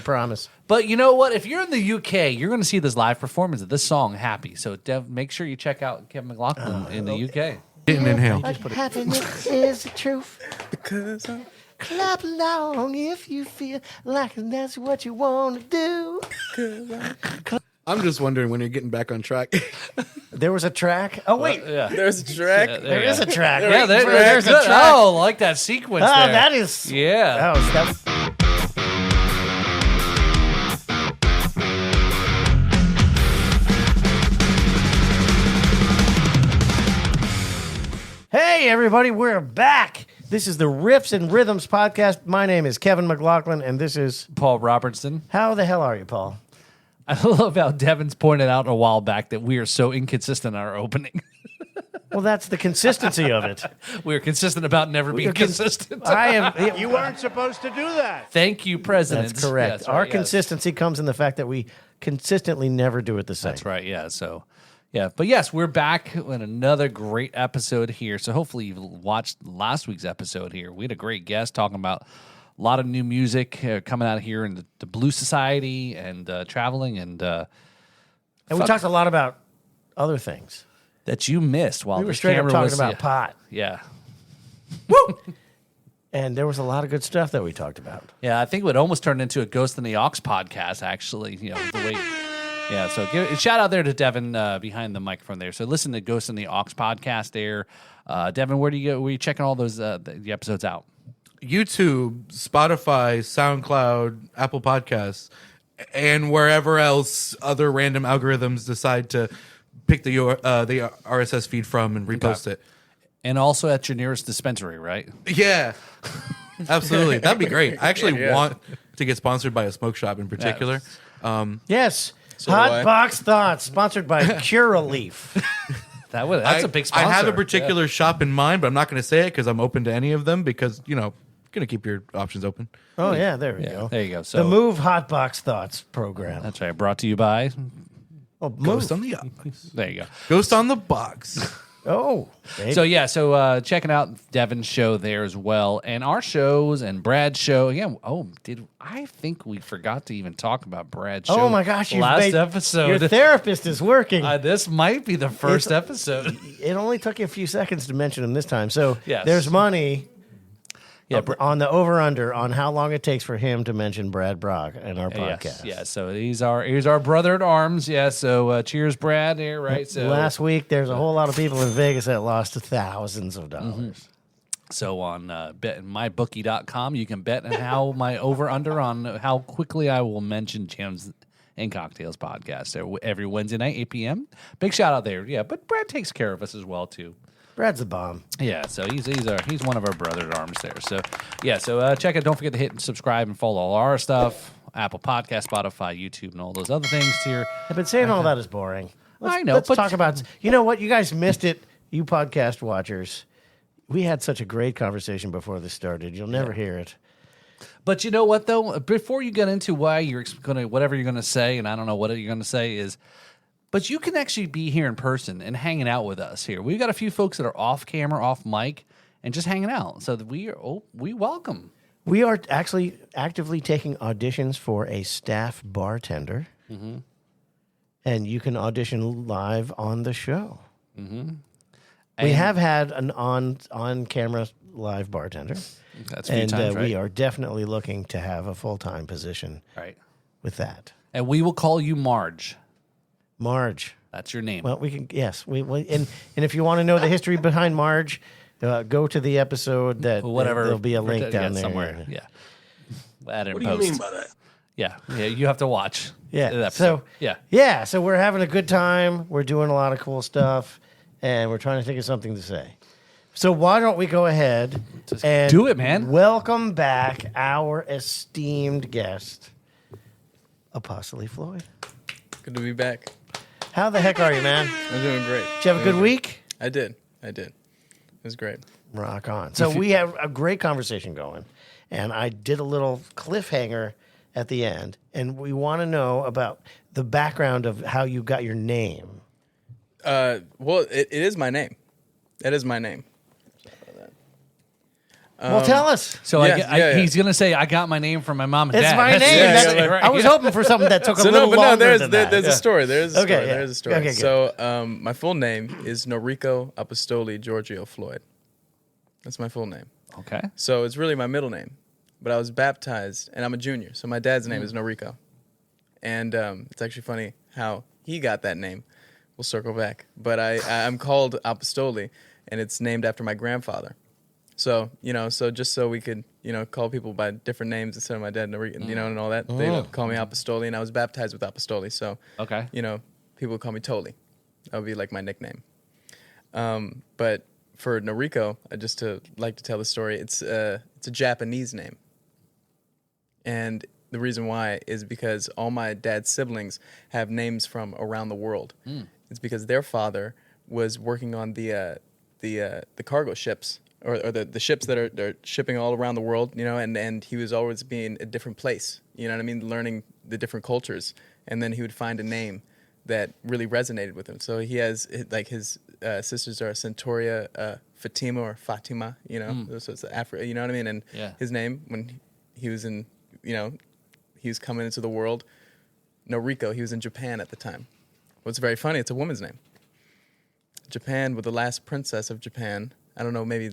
Promise. But you know what? If you're in the UK, you're going to see this live performance of this song, Happy. So make sure you check out Kevin McLaughlin in the UK. Didn't inhale. Happiness is the truth. Because Clap along if you feel like that's what you want to do. I'm just wondering when you're getting back on track. There was a track. Oh, wait. Yeah. There's a track. There is a track. Yeah, there's a track. Oh, like that sequence there. That is. Yeah. That's. Hey, everybody, we're back. This is the Riffs and Rhythms podcast. My name is Kevin McLaughlin, and this is Paul Robertson. How the hell are you, Paul? I love how Devin's pointed out a while back that we are so inconsistent in our opening. Well, that's the consistency of it. We're consistent about never being consistent. I am. You weren't supposed to do that. Thank you, President. That's correct. Yes, Our right, yes. consistency comes in the fact that we consistently never do it the same. That's right, yeah. So, yeah. But yes, we're back in another great episode here. So hopefully you've watched last week's episode here. We had a great guest talking about a lot of new music coming out here in the Blue Society and traveling and And we talked a lot about other things. that you missed while We were the straight up camera talking was about pot. Yeah. And there was a lot of good stuff that we talked about. Yeah, I think it would almost turn into a Ghost in the Aux podcast, actually. You know, the way. Yeah, so shout out there to Devin behind the microphone there. So listen to Ghost in the Aux podcast there. Devin, where do you go? Where are you checking all those the episodes out? YouTube, Spotify, SoundCloud, Apple Podcasts, and wherever else other random algorithms decide to pick the RSS feed from and repost it. And also at your nearest dispensary, right? Yeah, absolutely. That'd be great. I actually want to get sponsored by a smoke shop in particular. Yes. do Hot I. Box Thoughts, sponsored by Curaleaf. That's a big sponsor. I have a particular shop in mind, but I'm not going to say it because I'm open to any of them because, you know, going to keep your options open. Oh, yeah, there we go. There you go. So The Move Hot Box Thoughts program. That's right. Brought to you by. Oh, Move. Ghost on the box. There you go. Ghost on the box. Oh, baby. So checking out Devin's show there as well, and our shows and Brad's show. Again, I think we forgot to even talk about Brad's show? Oh, my gosh. last episode. Your therapist is working. This might be the first episode. It only took you a few seconds to mention him this time. So Yes. there's money Yeah, on the over-under on how long it takes for him to mention Brad Brock in our podcast. Yes. So he's our brother at arms. Yeah. So cheers, Brad. Here, right? So Last week, there's a whole lot of people in Vegas that lost thousands of dollars. So on betmybookie.com, you can bet on how my over-under on how quickly I will mention Jams and Cocktails podcast. So every Wednesday night, 8 p.m. Big shout out there. Yeah, but Brad takes care of us as well, too. Brad's the bomb. Yeah, so he's one of our brother at arms there. So, yeah, check it. Don't forget to hit and subscribe and follow all our stuff. Apple Podcast, Spotify, YouTube, and all those other things here. I've been saying all that is boring. I know, Let's but- talk about... You know what? You guys missed it, you podcast watchers. We had such a great conversation before this started. You'll never hear it. But you know what, though? Before you get into why you're going to, whatever you're going to say, and I don't know what you're going to say is... But you can actually be here in person and hanging out with us here. We've got a few folks that are off camera, off mic, and just hanging out. So that we welcome. We are actually actively taking auditions for a staff bartender. Mm-hmm. And you can audition live on the show. Mm-hmm. We have had an on-camera live bartender. That's a few times, right? We are definitely looking to have a full-time position with that. And we will call you Marge. Marge. That's your name. Well, we can, yes. And if you want to know the history behind Marge, go to the episode that there'll be a link down there. Somewhere. Yeah. Add it in What do post. you mean by that? Yeah, you have to watch. Yeah. the episode. So we're having a good time. We're doing a lot of cool stuff, and we're trying to think of something to say. So why don't we go ahead and do it, man. Welcome back our esteemed guest, Apostoli Floyd. Good to be back. How the heck are you, man? I'm doing great. Did you have a good week? I did. It was great. Rock on. So we have a great conversation going, and I did a little cliffhanger at the end, and we want to know about the background of how you got your name. Well, it is my name. That is my name. Well, tell us. So Yeah, he's gonna say, "I got my name from my mom and It's dad." my That's name. what he's That's- saying, right? I was hoping for something that took a So little longer there's than that. a story. There's a story. Okay, yeah. There's a story. Okay, good. So my full name is Noriko Apostoli Giorgio Floyd. That's my full name. Okay. So it's really my middle name, but I was baptized, and I'm a junior. So my dad's name is Noriko, and it's actually funny how he got that name. We'll circle back, but I'm called Apostoli, and it's named after my grandfather. So so just so we could call people by different names instead of my dad Noriko, and all that, they would call me Apostoli, and I was baptized with Apostoli. So Okay. people would call me Toli. That would be like my nickname. But for Noriko, just to like to tell the story, it's a Japanese name. And the reason why is because all my dad's siblings have names from around the world. It's because their father was working on the cargo ships or the ships that are shipping all around the world, and he was always being a different place, learning the different cultures, and then he would find a name that really resonated with him. So he has his sisters are Centauria, Fatima or Fatima, so it's Africa, you know what I mean? And his name when he was in, he was coming into the world, Noriko, he was in Japan at the time. What's very funny, it's a woman's name. Japan, with the last princess of Japan, I don't know, maybe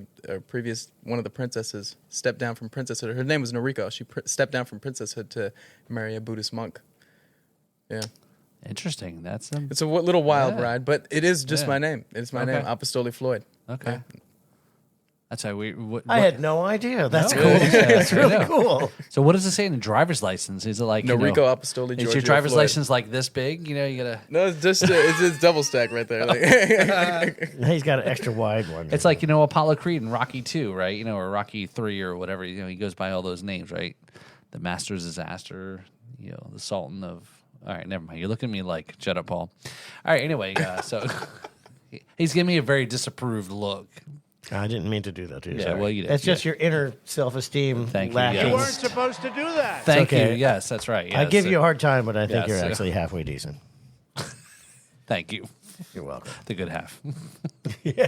one of the princesses stepped down from princesshood. Her name was Noriko. She stepped down from princesshood to marry a Buddhist monk. Yeah. Interesting. It's a little wild ride, but it is just my name. It's my name, Okay. Apostoli Floyd. Okay. Yeah. That's how we. I had no idea. That's No. cool. Yeah, That's really I know. cool. So what does it say in the driver's license? Is it like Noriko Apostoli Giorgio Is your driver's Floyd. license like this big? You gotta. No, it's just it's double stack right there. He's got an extra wide one. It's like Apollo Creed in Rocky 2, right? Or Rocky 3 or whatever. He goes by all those names, right? The Master's Disaster. The Sultan of. All right, never mind. You're looking at me like, shut up, Paul. All right, anyway, so he's giving me a very disapproved look. I didn't mean to do that to you. Yeah, sorry. well, you did, It's just your inner self-esteem. Thank you, lacking. yes. You weren't supposed to do that. Thank okay. you. Yes, that's right. I Yes. give you a hard time, but I think Yes, you're yeah. actually halfway decent. Thank you. You're welcome. The good half. Yeah.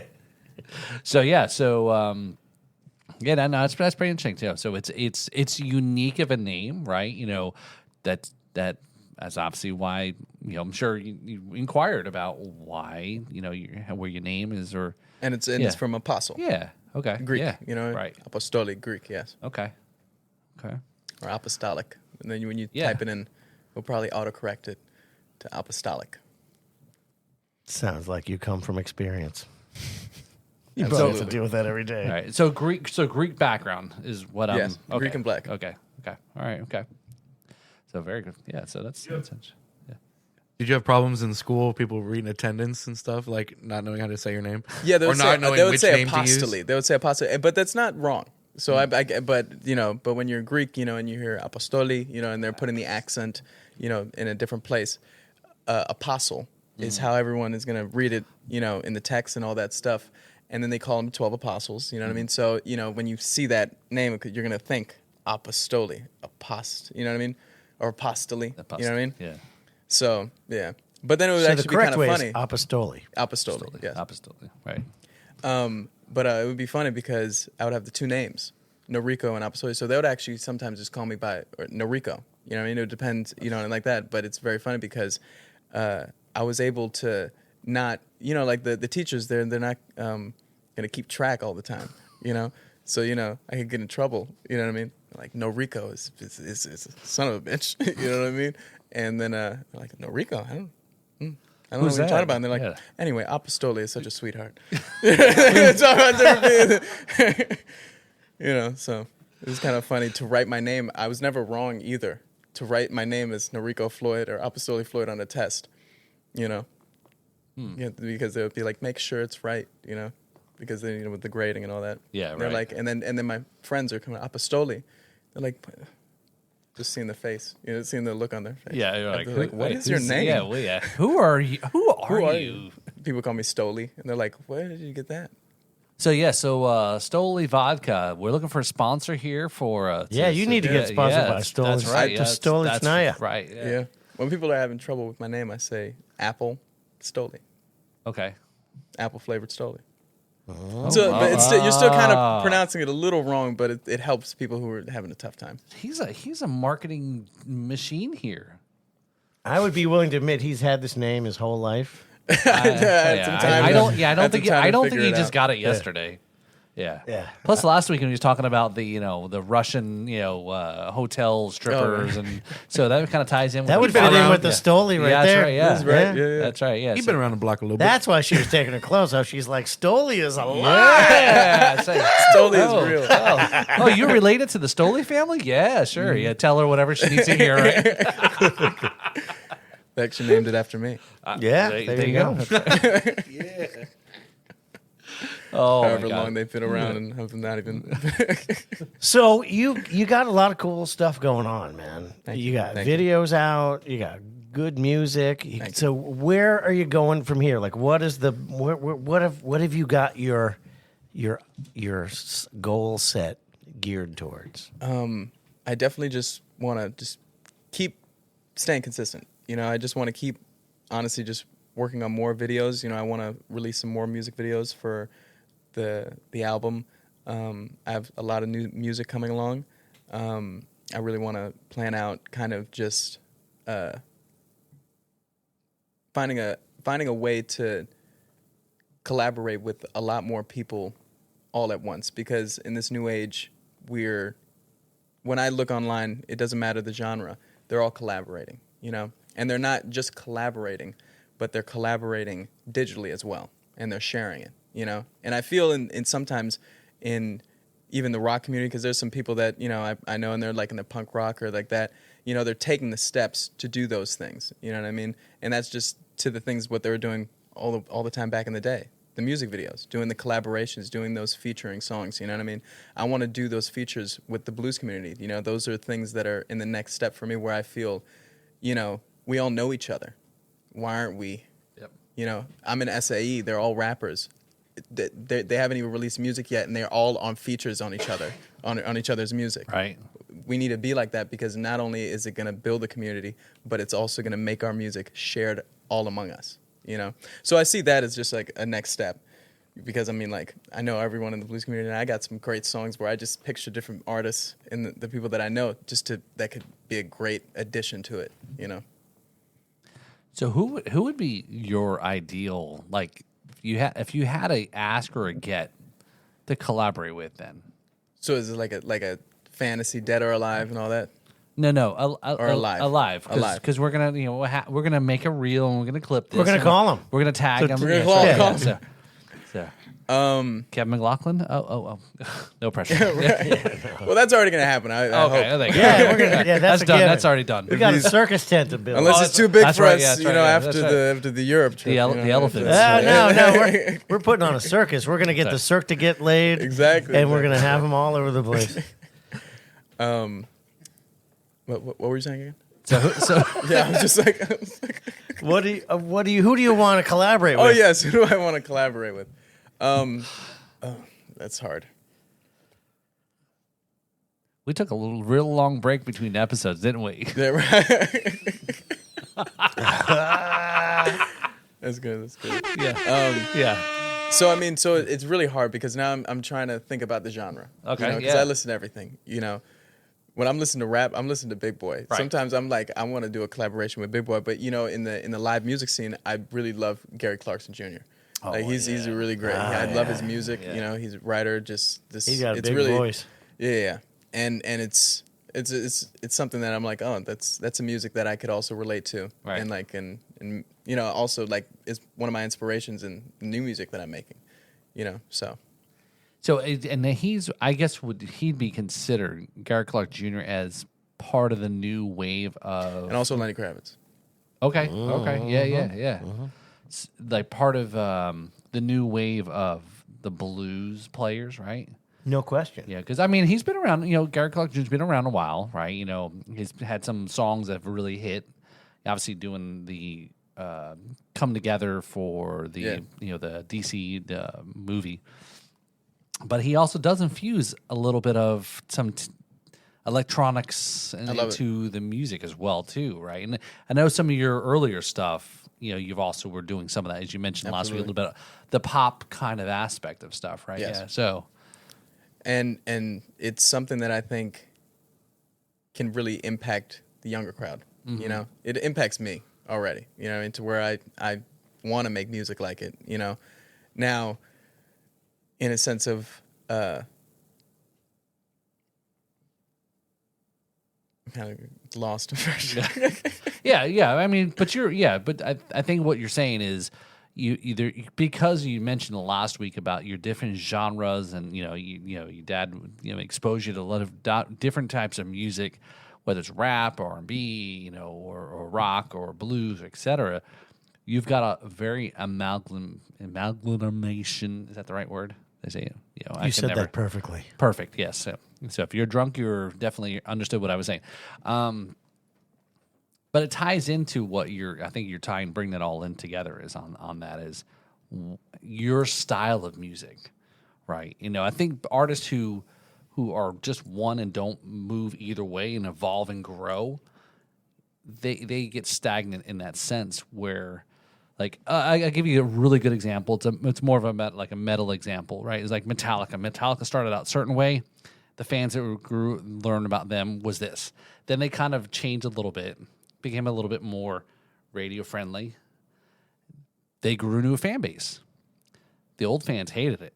So yeah, no, that's pretty interesting too. So it's unique of a name, right? That that's obviously why I'm sure you inquired about why where your name is or and it's Yeah. from apostle. yeah okay Greek, yeah right apostolic Greek, yes, okay or apostolic. And then when you Yeah. type it in, it'll probably autocorrect it to apostolic. Sounds like you come from experience. You probably have to Absolutely. deal with that every day. all right. So Greek background is what I'm Yes, okay. Greek and black. Okay all right okay. So very good. Yeah. So that's yeah. Did you have problems in school? People reading attendance and stuff, like not knowing how to say your name? Yeah, they or would not say, knowing they would which say name to use? apostoli. They would say apostoli, but that's not wrong. So but when you're Greek, and you hear apostoli, and they're putting the accent, in a different place, apostle is how everyone is going to read it, in the text and all that stuff. And then they call them 12 apostles, you know what I mean? So, when you see that name, you're going to think apostoli, you know what I mean? Or apostoli, you know what I mean? Yeah. So, yeah. But then it would So the actually be correct kind way of is funny. apostoli. Apostoli, yes. Apostolic, right. But it would be funny because I would have the two names, Noriko and Apostoli. So they would actually sometimes just call me by Noriko. You know what I mean? It depends, and like that. But it's very funny because I was able to not, like the teachers, they're not going to keep track all the time, So, I could get in trouble, you know what I mean? Like, Noriko is a son of a bitch, you know what I mean? And then, like, Noriko, I don't know what Who's you're that? talking about. And they're like, Yeah. anyway, Apostoli is such a sweetheart. It's all about different so it was kind of funny to write my name. I was never wrong either. To write my name as Noriko Floyd or Apostoli Floyd on a test, Yeah, because they would be like, make sure it's right, because then with the grading and all that. Yeah, And they're right. like, and then my friends are coming Apostoli. They're like, just seeing the face, seeing the look on their face. Yeah, you're like, They're like, what wait, is your who's- name? Yeah, well, yeah. Who are you? Who are you? People call me Stoli, and they're like, where did you get that? So Stoli Vodka. We're looking for a sponsor here for. Yeah, you need to get sponsored by Stoli. That's right. To Stoli that's Snaya. right. Yeah. When people are having trouble with my name, I say apple Stoli, Okay. apple flavored Stoli. But it's still, you're still kind of pronouncing it a little wrong, but it helps people who are having a tough time. He's a marketing machine here. I would be willing to admit he's had this name his whole life. I don't think he just got it yesterday. Yeah. Yeah. Plus, last week when he was talking about the the Russian hotel strippers, and so that kind of ties in. That with would fit in with the Stoli right there. That's right. Right. Yeah. That's right. Yeah. He's been around the block a little bit. That's why she was taking her clothes off. She's like, Stoli is alive. Yeah. Stoli is real. Oh, you're related to the Stoli family? Yeah, sure. Yeah, tell her whatever she needs to hear. Right? They actually named it after me. There you go. Yeah. Oh, However long they've been around and have not even. So you got a lot of cool stuff going on, man. You got videos out. You got good music. So where are you going from here? Like, what is the what have you got your goal set geared towards? I definitely just want to just keep staying consistent. I just want to keep honestly just working on more videos. I want to release some more music videos for the album. I have a lot of new music coming along. I really want to plan out kind of just finding a way to collaborate with a lot more people all at once, because in this new age when I look online, it doesn't matter the genre, they're all collaborating, and they're not just collaborating, but they're collaborating digitally as well, and they're sharing it. And I feel in sometimes in even the rock community, because there's some people that I know, and they're like in the punk rock or like that, they're taking the steps to do those things. You know what I mean? And that's just to the things what they were doing all the time back in the day. The music videos, doing the collaborations, doing those featuring songs. You know what I mean? I want to do those features with the blues community. Those are things that are in the next step for me, where I feel, we all know each other. Why aren't we? Yep. I'm in SAE. They're all rappers. They haven't even released music yet, and they're all on features on each other, on each other's music. Right. We need to be like that, because not only is it going to build a community, but it's also going to make our music shared all among us. So I see that as just like a next step, because I know everyone in the blues community, and I got some great songs where I just picture different artists and the people that I know that could be a great addition to it. So who would be your ideal, like, if you had a ask or a get to collaborate with, then? So is it like a fantasy, dead or alive, and all that? No, or alive. Alive, because we're gonna we're gonna make a reel, and we're gonna clip this. We're gonna call him. We're gonna tag him. We're gonna call him. Kevin McLaughlin. Oh, no pressure. Well, that's already gonna happen. I hope. We're gonna. Yeah, that's done. That's already done. We got a circus tent to build. Unless it's too big for us, after the Europe trip. The elephants. No, we're putting on a circus. We're gonna get the Cirque to get laid. Exactly. And we're gonna have them all over the place. What were you saying again? So yeah, I was just like, who do you want to collaborate with? Oh yes, who do I want to collaborate with? That's hard. We took a real long break between episodes, didn't we? Yeah, right. That's good. Yeah. Yeah. So it's really hard, because now I'm trying to think about the genre. Okay. Because I listen to everything. When I'm listening to rap, I'm listening to Big Boy. Right. Sometimes I'm like, I want to do a collaboration with Big Boy, but in the live music scene, I really love Gary Clarkson Jr. He's really great. I love his music. Yeah. He's a writer. He's got a big voice. Yeah. And it's something that I'm like, oh, that's a music that I could also relate to. Right. And also like is one of my inspirations in the new music that I'm making. So, and I guess he'd be considered, Gary Clark Jr., as part of the new wave of... And also Lenny Kravitz. Okay. Yeah. Like part of the new wave of the blues players, right? No question. Yeah, because he's been around. Gary Clark Jr.'s been around a while, right? He's had some songs that have really hit. Obviously, doing the "Come Together" for the the DC movie, but he also does infuse a little bit of some electronics into the music as well, too, right? And I know some of your earlier stuff you've also were doing some of that, as you mentioned last week, a Absolutely. little bit of the pop kind of aspect of stuff, right? Yes. Yeah. So And it's something that I think can really impact the younger crowd. You know, it impacts me already, into where I want to make music like it, Now, in a sense of, I'm kind of lost. yeah. I mean, but I think what you're saying is you either because you mentioned last week about your different genres and your dad exposed you to a lot of different types of music, whether it's rap or R&B, or rock or blues, etc. You've got a very amalgamation. Is that the right word? They say You said that perfectly. Perfect. Yes. So if you're drunk, you're definitely understood what I was saying. But it ties into what I think you're bringing it all in together is on that is your style of music, right? I think artists who are just one and don't move either way and evolve and grow, they get stagnant in that sense where, like, I give you a really good example. It's more of a metal example, right? It's like Metallica. Metallica started out a certain way. The fans that learned about them was this. Then they kind of changed a little bit, became a little bit more radio friendly. They grew into a fan base. The old fans hated it,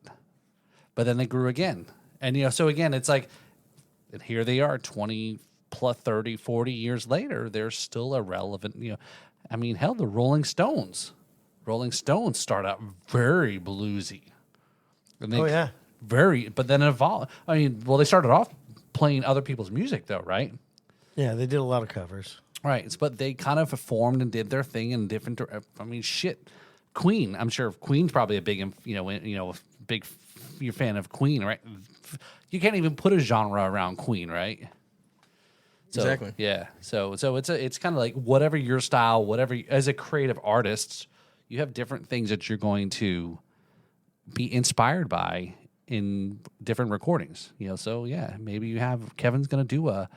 but then they grew again. And, so again, it's like, and here they are 20 plus 30, 40 years later, they're still irrelevant. I mean, hell, the Rolling Stones start out very bluesy. And they but then evolved. I mean, well, they started off playing other people's music though, right? Yeah, they did a lot of covers. Right. But they kind of formed and did their thing in different, I mean, shit. Queen, I'm sure Queen's probably a big, big, you're a fan of Queen, right? You can't even put a genre around Queen, right? So, Exactly. Yeah. So it's kind of like whatever your style, as a creative artist, you have different things that you're going to be inspired by in different recordings. So yeah, maybe you have Kevin's going to do a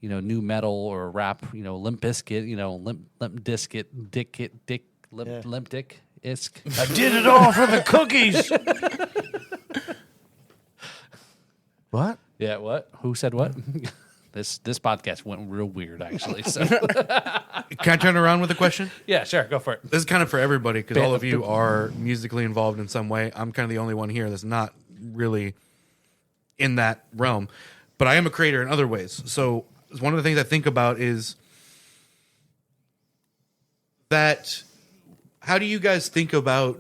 new metal or rap, Limp Bizkit, Limp Dick, Limp Dick Isk. I did it all for the cookies. What? Yeah, what? Who said what? This podcast went real weird, actually. So Can I turn around with a question? yeah, sure, go for it. This is kind of for everybody because all of you are musically involved in some way. I'm kind of the only one here that's not really in that realm, but I am a creator in other ways. So one of the things I think about is that how do you guys think about,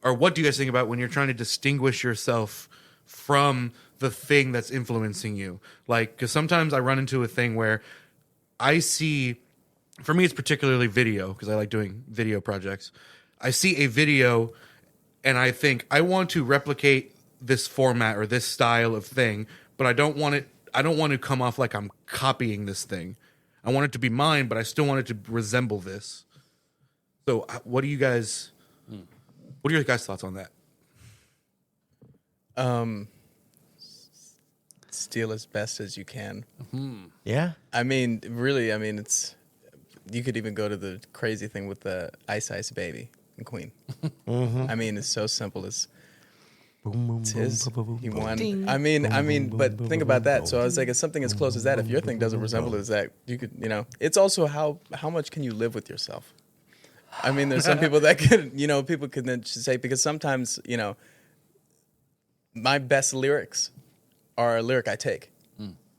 or what do you guys think about when you're trying to distinguish yourself from the thing that's influencing you? Like, because sometimes I run into a thing where I see, for me, it's particularly video, because I like doing video projects. I see a video and I think I want to replicate this format or this style of thing, but I don't want to come off like I'm copying this thing. I want it to be mine, but I still want it to resemble this. So what are your guys' thoughts on that? Steal as best as you can. Yeah. I mean, really, it's, you could even go to the crazy thing with the Ice Ice Baby and Queen. I mean, it's so simple as it's his. He won. Ding. I mean, but think about that. So I was like, it's something as close as that. If your thing doesn't resemble it as that, you could, it's also how much can you live with yourself? I mean, there's some people that could, people could then say, because sometimes, my best lyrics are a lyric I take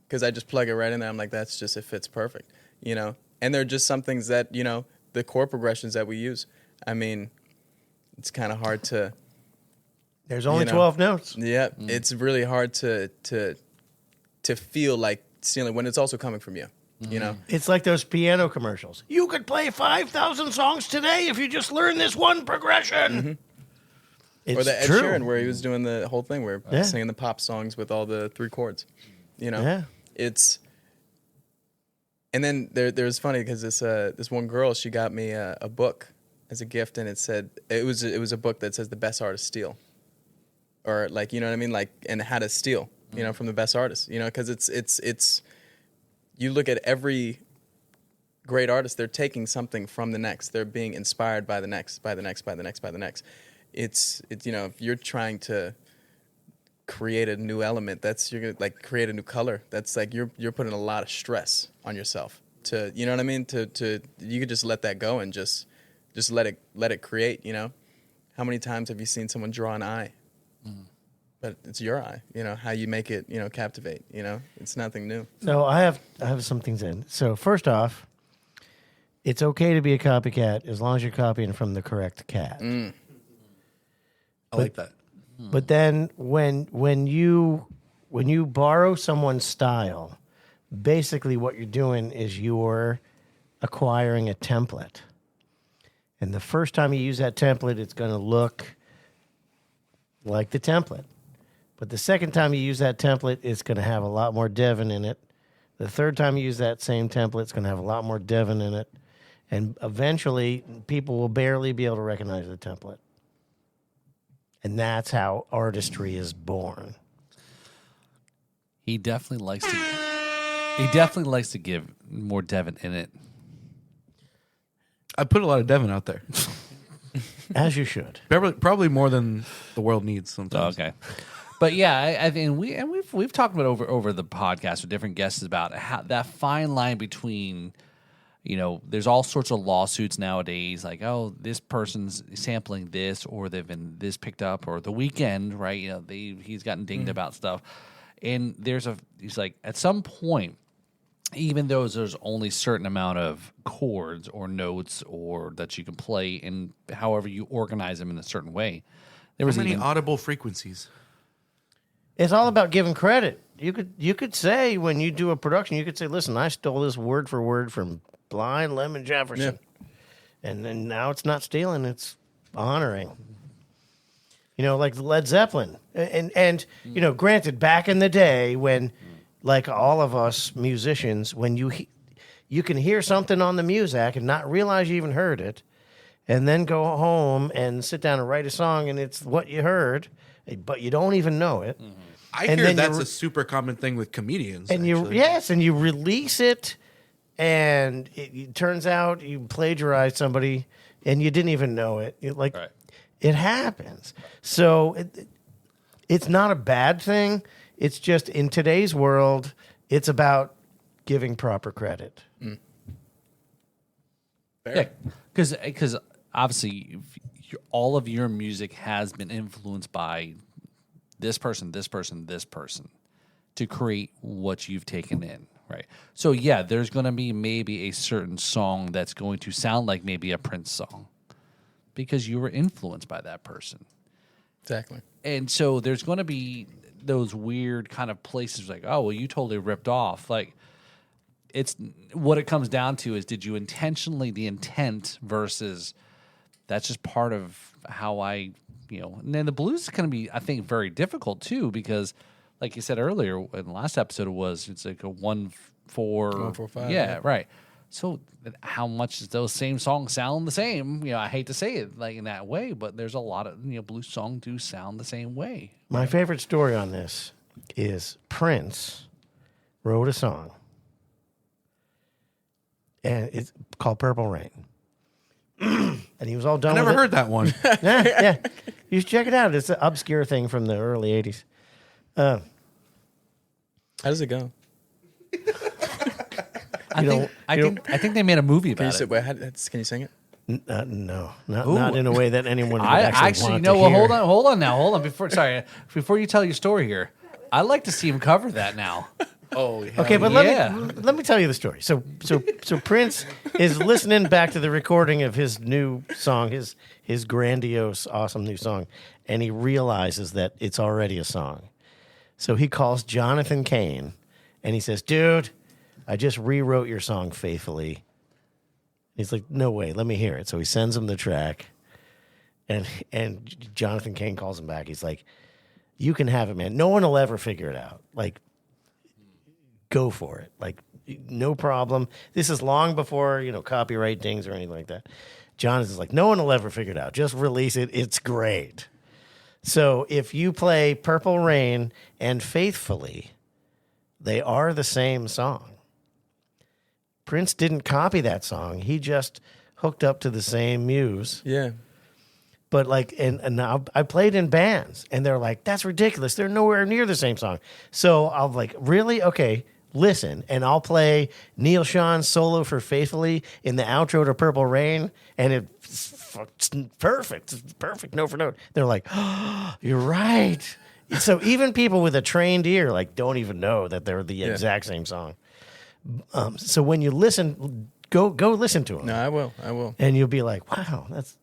because I just plug it right in there. I'm like, that's just, it fits perfect, and they're just some things that, the chord progressions that we use. I mean, it's kind of hard to. There's only 12 notes. Yeah, it's really hard to feel like stealing when it's also coming from you. It's like those piano commercials. You could play 5,000 songs today if you just learn this one progression. It's or the Ed true. Sheeran where he was doing the whole thing where Yeah. singing the pop songs with all the 3 chords. Yeah. It's. And then there's funny because this one girl, she got me a book as a gift, and it said it was a book that says the best artists steal, or like, you know what I mean, like, and how to steal, from the best artists, because it's you look at every great artists, they're taking something from the next. They're being inspired by the next, by the next, by the next, by the next. It's if you're trying to create a new element, you're gonna like create a new color. That's like you're putting a lot of stress on yourself to, you know what I mean? To you could just let that go and just let it create. How many times have you seen someone draw an eye? But it's your eye. How you make it captivate. It's nothing new. So I have some things in. So first off, it's okay to be a copycat as long as you're copying from the correct cat. I like that. But then when you borrow someone's style, basically what you're doing is you're acquiring a template. And the first time you use that template, it's going to look like the template. But the second time you use that template, it's going to have a lot more Devon in it. The third time you use that same template, it's going to have a lot more Devon in it. And eventually, people will barely be able to recognize the template. And that's how artistry is born. He definitely likes to give more Devon in it. I put a lot of Devon out there. As you should. Probably more than the world needs sometimes. Okay. But yeah, I think we've talked about over the podcast with different guests about how that fine line between, there's all sorts of lawsuits nowadays, like, oh, this person's sampling this, or they've been this picked up, or The Weeknd, right? He's gotten dinged about stuff, and he's like, at some point, even though there's only a certain amount of chords or notes or that you can play, and however you organize them in a certain way, there was How many even audible frequencies? It's all about giving credit. You could say when you do a production, you could say, listen, I stole this word for word from Blind Lemon Jefferson. Yeah. And then now it's not stealing, it's honoring. Like Led Zeppelin. And granted, back in the day when, like all of us musicians, when you can hear something on the music and not realize you even heard it, and then go home and sit down and write a song, and it's what you heard, but you don't even know it. Mm-hmm. I hear that's a super common thing with comedians. And you release it, and it turns out you plagiarized somebody, and you didn't even know it. It happens. So it's not a bad thing. It's just in today's world, it's about giving proper credit. Yeah, because obviously all of your music has been influenced by this person to create what you've taken in, right? So yeah, there's going to be maybe a certain song that's going to sound like maybe a Prince song because you were influenced by that person. Exactly. And so there's going to be those weird kind of places like, oh, well, you totally ripped off. Like, it's what it comes down to is, did you intentionally, the intent versus that's just part of how I, and then the blues is going to be, I think, very difficult too, because like you said earlier in the last episode it's like a 1-4. 1-4-5. Yeah, right. So how much does those same songs sound the same? I hate to say it like in that way, but there's a lot of, blues songs do sound the same way. My favorite story on this is Prince wrote a song, and it's called Purple Rain. And he was all done with it. I never heard that one. Yeah. You should check it out. It's an obscure thing from the early 80s. How does it go? I think they made a movie about it. Can you sing it? No, not in a way that anyone would actually want to well, hear. hold on. Before you tell your story here, I'd like to see him cover that now. Oh, yeah. Okay, but let me tell you the story. So Prince is listening back to the recording of his new song, his grandiose, awesome new song, and he realizes that it's already a song. So he calls Jonathan Cain, and he says, "Dude, I just rewrote your song faithfully." He's like, "No way, let me hear it." So he sends him the track, and Jonathan Cain calls him back. He's like, "You can have it, man. No one will ever figure it out. Like, go for it. Like, no problem. This is long before, copyright dings or anything like that." Jonathan's like, "No one will ever figure it out. Just release it. It's great." So if you play Purple Rain and Faithfully, they are the same song. Prince didn't copy that song. He just hooked up to the same muse. Yeah. But like, and now I played in bands, and they're like, "That's ridiculous. They're nowhere near the same song." So I'm like, "Really? Okay, listen." And I'll play Neil Sean's solo for "Faithfully" in the outro to "Purple Rain," and it's perfect. It's perfect, note for note. They're like, "Oh, you're right." So even people with a trained ear like don't even know that they're the exact same song. So when you listen, go listen to them. No, I will. And you'll be like, wow, that's.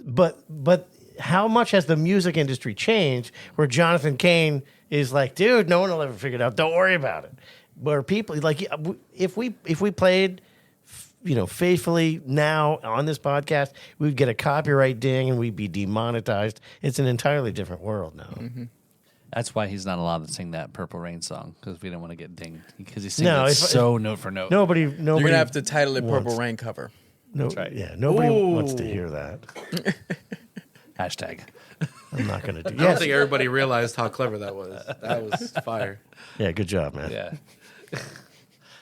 But how much has the music industry changed? Where Jonathan Cain is like, dude, no one will ever figure it out. Don't worry about it. Where people like, if we played, faithfully now on this podcast, we'd get a copyright ding and we'd be demonetized. It's an entirely different world now. Mm-hmm. That's why he's not allowed to sing that Purple Rain song, because we don't want to get dinged. Because he's singing note for note. Nobody. You're gonna have to title it "Purple Rain" cover. No, That's right. Yeah, nobody wants to hear that. Hashtag. I'm not going to do. I don't think everybody realized how clever that was. That was fire. Yeah, good job, man. Yeah.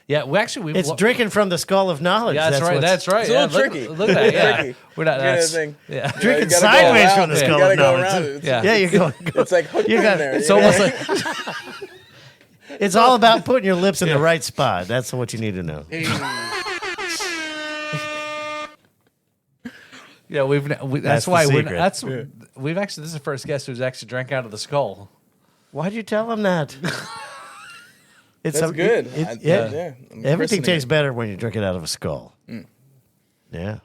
Yeah, we've It's drinking from the skull of knowledge. Yeah, that's right. That's right. It's a little tricky. Look at that. Yeah. Tricky. We're not. That's, thing. yeah. Drinking you gotta sideways go from the around it. skull You of gotta go knowledge. around it. Yeah. Yeah, you go. It's like hooked in there. It's you know? almost like It's all about putting your lips in the right spot. That's what you need to know. yeah. That's That's the why secret. we've actually, this is the first guest who's actually drank out of the skull. Why'd you tell him that? That's good. Yeah. I'm Everything christening tastes it. better when you drink it out of a skull. Yeah.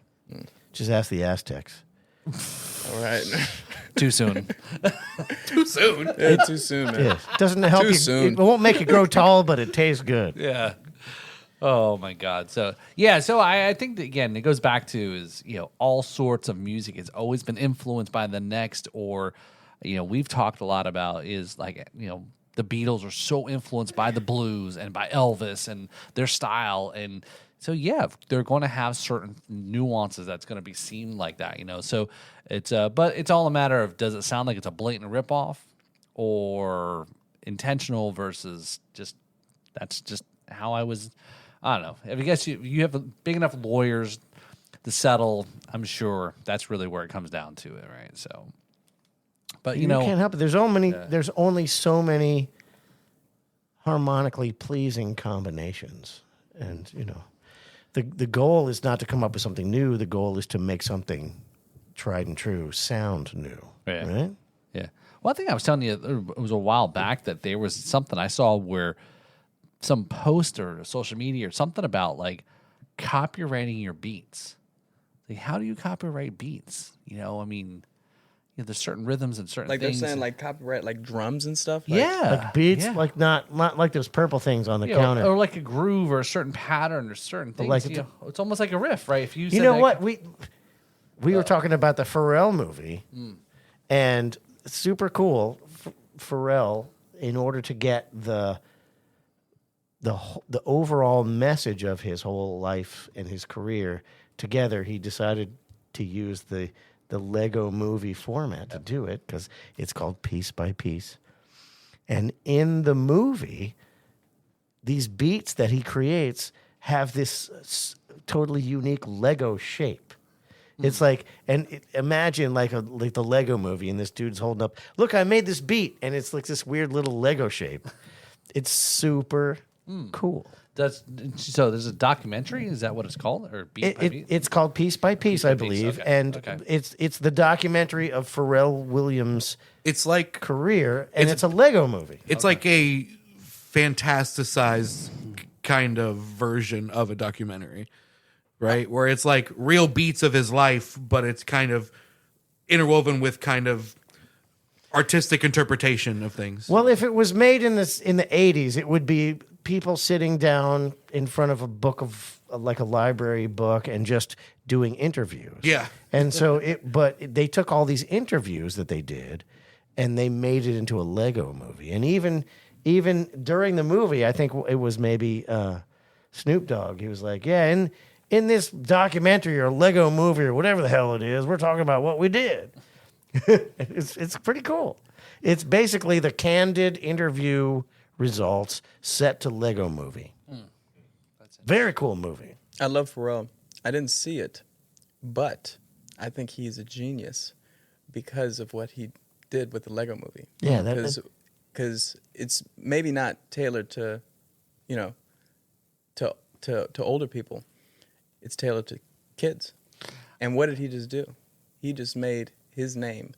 Just ask the Aztecs. All right. Too soon. Too soon. Yeah, too soon, man. Yeah. Doesn't help Too you. soon. It won't make you grow tall, but it tastes good. Yeah. Oh my God. So yeah. So I think that, again, it goes back to is all sorts of music has always been influenced by the next, or we've talked a lot about is like the Beatles are so influenced by the blues and by Elvis and their style, and so yeah, they're going to have certain nuances that's going to be seen like that. So it's but it's all a matter of, does it sound like it's a blatant ripoff or intentional versus that's just how I was. I don't know. I guess you have big enough lawyers to settle. I'm sure that's really where it comes down to it, right? So, but You can't help it. There's only so many harmonically pleasing combinations, and the goal is not to come up with something new. The goal is to make something tried and true sound new. Yeah. Right? Yeah. Well, I think I was telling you it was a while back that there was something I saw where some poster or social media or something about like copywriting your beats. Like, how do you copyright beats? I mean, there's certain rhythms and certain Like things. they're saying, like copyright, like drums and stuff. Like, Yeah. Like beats, yeah. like not like those purple things on the counter. Or like a groove or a certain pattern or certain things. like it's almost like a riff, right? If you You said know that- what? We were talking about the Pharrell movie, and super cool. Pharrell, in order to get the overall message of his whole life and his career together, he decided to use the Lego movie format to do it, because it's called Piece by Piece. And in the movie, these beats that he creates have this totally unique Lego shape. It's like, imagine like the Lego movie, and this dude's holding up, look, I made this beat, and it's like this weird little Lego shape. It's super cool. So there's a documentary. Is that what it's called, or beat by beat? It's called Piece by Piece, I by Piece, believe, okay, and okay. it's the documentary of Pharrell Williams' It's like career, and it's a Lego movie. it's like a fantasticized kind of version of a documentary, right? Where it's like real beats of his life, but it's kind of interwoven with kind of artistic interpretation of things. Well, if it was made in the 80s, it would be people sitting down in front of a book of like a library book and just doing interviews. Yeah. And so but they took all these interviews that they did and they made it into a Lego movie. And even during the movie, I think it was maybe Snoop Dogg. He was like, yeah, in this documentary or Lego movie or whatever the hell it is, we're talking about what we did. It's pretty cool. It's basically the candid interview results set to Lego movie. Very cool movie. I love Pharrell. I didn't see it, but I think he's a genius because of what he did with the Lego movie. Yeah, because it's maybe not tailored to, you know, to older people. It's tailored to kids. And what did he just do? He just made his name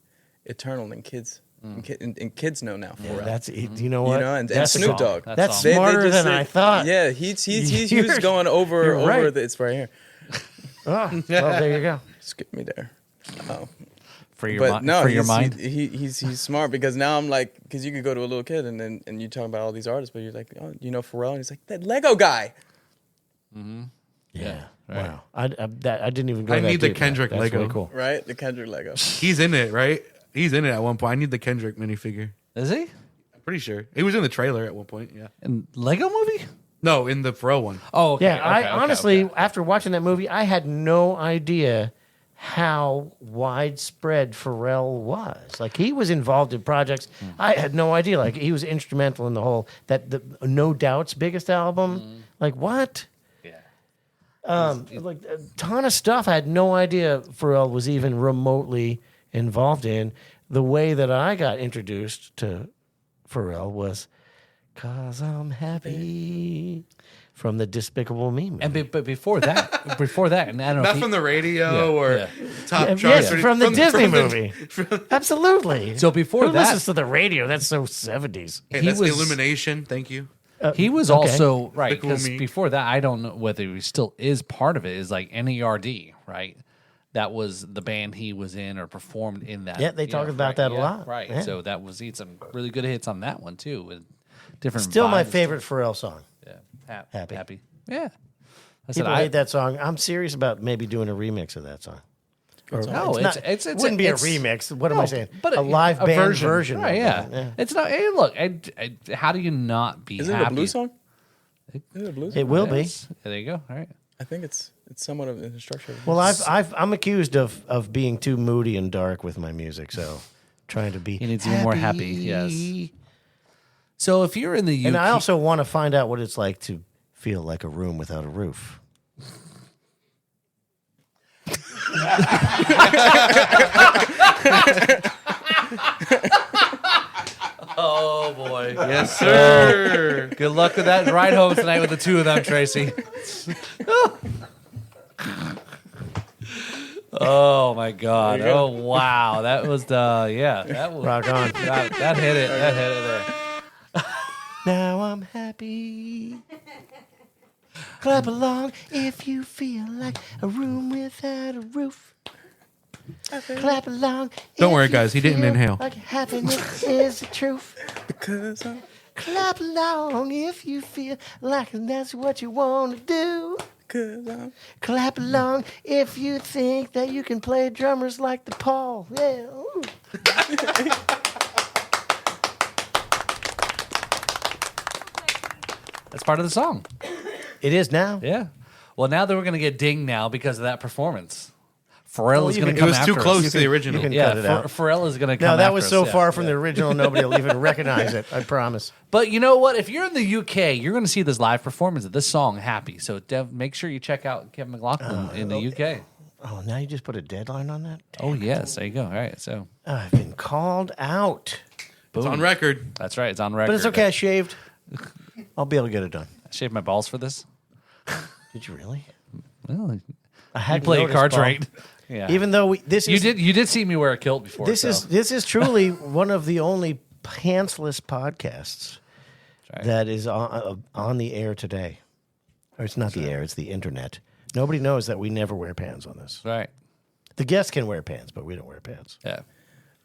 eternal in kids. And kids know now. Yeah, that's you know what? You know, and that's Snoop Dogg. That's They smarter just than said- I thought. Yeah, he's going over right. it's right here. Oh, well, there you go. Skip me there. Oh. For your, But no, for your he's, mind. he's smart because now I'm like, because you could go to a little kid and you talk about all these artists, but you're like, oh, you know Pharrell, and he's like, that Lego guy. Yeah. Right. Wow. I didn't even go. I that need the deep. Kendrick That's Lego. Really cool. Right? The Kendrick Lego. He's in it, right? He's in it at one point. I need the Kendrick minifigure. Is he? I'm pretty sure. He was in the trailer at one point, yeah. In Lego movie? No, in the Pharrell one. Oh, okay, Yeah, okay, I okay, honestly, okay. after watching that movie, I had no idea how widespread Pharrell was. Like he was involved in projects. I had no idea. Like he was instrumental in the whole the No Doubt's biggest album. Like what? Yeah. Like a ton of stuff I had no idea Pharrell was even remotely involved in. The way that I got introduced to Pharrell was "'Cause I'm Happy" from the Despicable Me movie. And but before that, and I don't know. Not if from he- the radio Yeah, or yeah. top charts. Yes, or from the Disney from the- movie. Absolutely. So before Who that- listens to the radio? That's so 70s. Hey, He that's was- Illumination. Thank you. He was okay. also right Despicable because Me. before that, I don't know whether he still is part of it. Is like NERD, right? That was the band he was in or performed in that. Yeah, they you talk know, about right, that a yeah, lot. right? Yeah. So that was he had some really good hits on that one too, with different. Still my vibes. favorite Pharrell song. Yeah, Happy. Yeah, I said People hate that song. I'm serious about maybe doing a remix of that song. Or, No, it wouldn't be a remix. What am I saying? But a live band version. Right? of Yeah. that. It's not. Hey, look. How do you not be Isn't happy? it a blues song? Isn't it a blues It song? will be. Yes. Yeah, there you go. All right. I think it's somewhat of a structure. Well, I'm accused of being too moody and dark with my music, so trying to be. He needs to be more happy, yes. So if you're in the UK, And I also want to find out what it's like to feel like a room without a roof. oh boy, Yes, sir. good luck with that ride home tonight with the two of them, Tracy. Oh my God! Oh wow! That was that was Rock on. that hit it. That hit it there. Now I'm happy. Clap along if you feel like a room without a roof. Clap along. Don't if worry, you guys, he didn't feel inhale. Like happiness is the truth. because I'm Clap along if you feel like that's what you want to do. because I'm Clap along if you think that you can play drummers like the Paul. Yeah. Ooh. That's part of the song. It is now. Yeah. Well, now that we're gonna get dinged now because of that performance. Pharrell is you gonna can- come It was after too close us. to the original. You can Yeah, cut it out. Pharrell is gonna come. No, that after was us, so yeah. far from the original, nobody will even recognize it. I promise. But you know what? If you're in the UK, you're going to see this live performance of this song, "Happy." So make sure you check out Kevin McLaughlin in the UK. Oh, now you just put a deadline on that? Oh yes, there you go. All right, so I've been called out. It's on record. that's right. It's on record. But it's okay. I shaved. I'll be able to get it done. I shaved my balls for this. Did you really? Well, I you had play your cards right. Yeah. Even though this you is did see me wear a kilt before. this so. is truly one of the only pantsless podcasts right. that is on the air today. Or it's not the air; it's the internet. Nobody knows that we never wear pants on this. right. The guests can wear pants, but we don't wear pants. Yeah.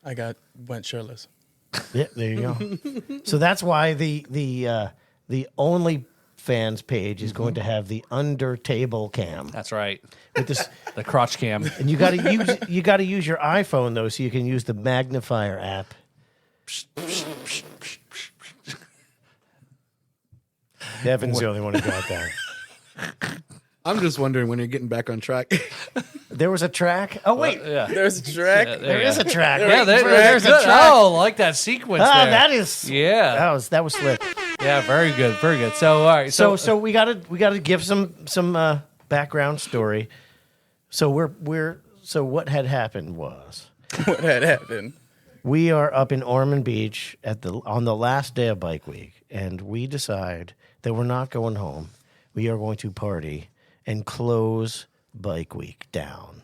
I went shirtless. Yeah, there you go. So that's why the only fans page is going to have the under table cam That's right. with this. The crotch cam. And you got to use your iPhone though, so you can use the magnifier app. Devin's the only one who got that. I'm just wondering when you're getting back on track. There was a track. Oh wait, Yeah. There's a track. there is a track. Yeah, there's a good. track. Oh, like that sequence Ah, there. that is. Yeah. That was slick. Yeah, very good, very good. So, all right. So we gotta give some background story. So what had happened was What had happened? we are up in Ormond Beach on the last day of Bike Week, and we decide that we're not going home. We are going to party and close Bike Week down.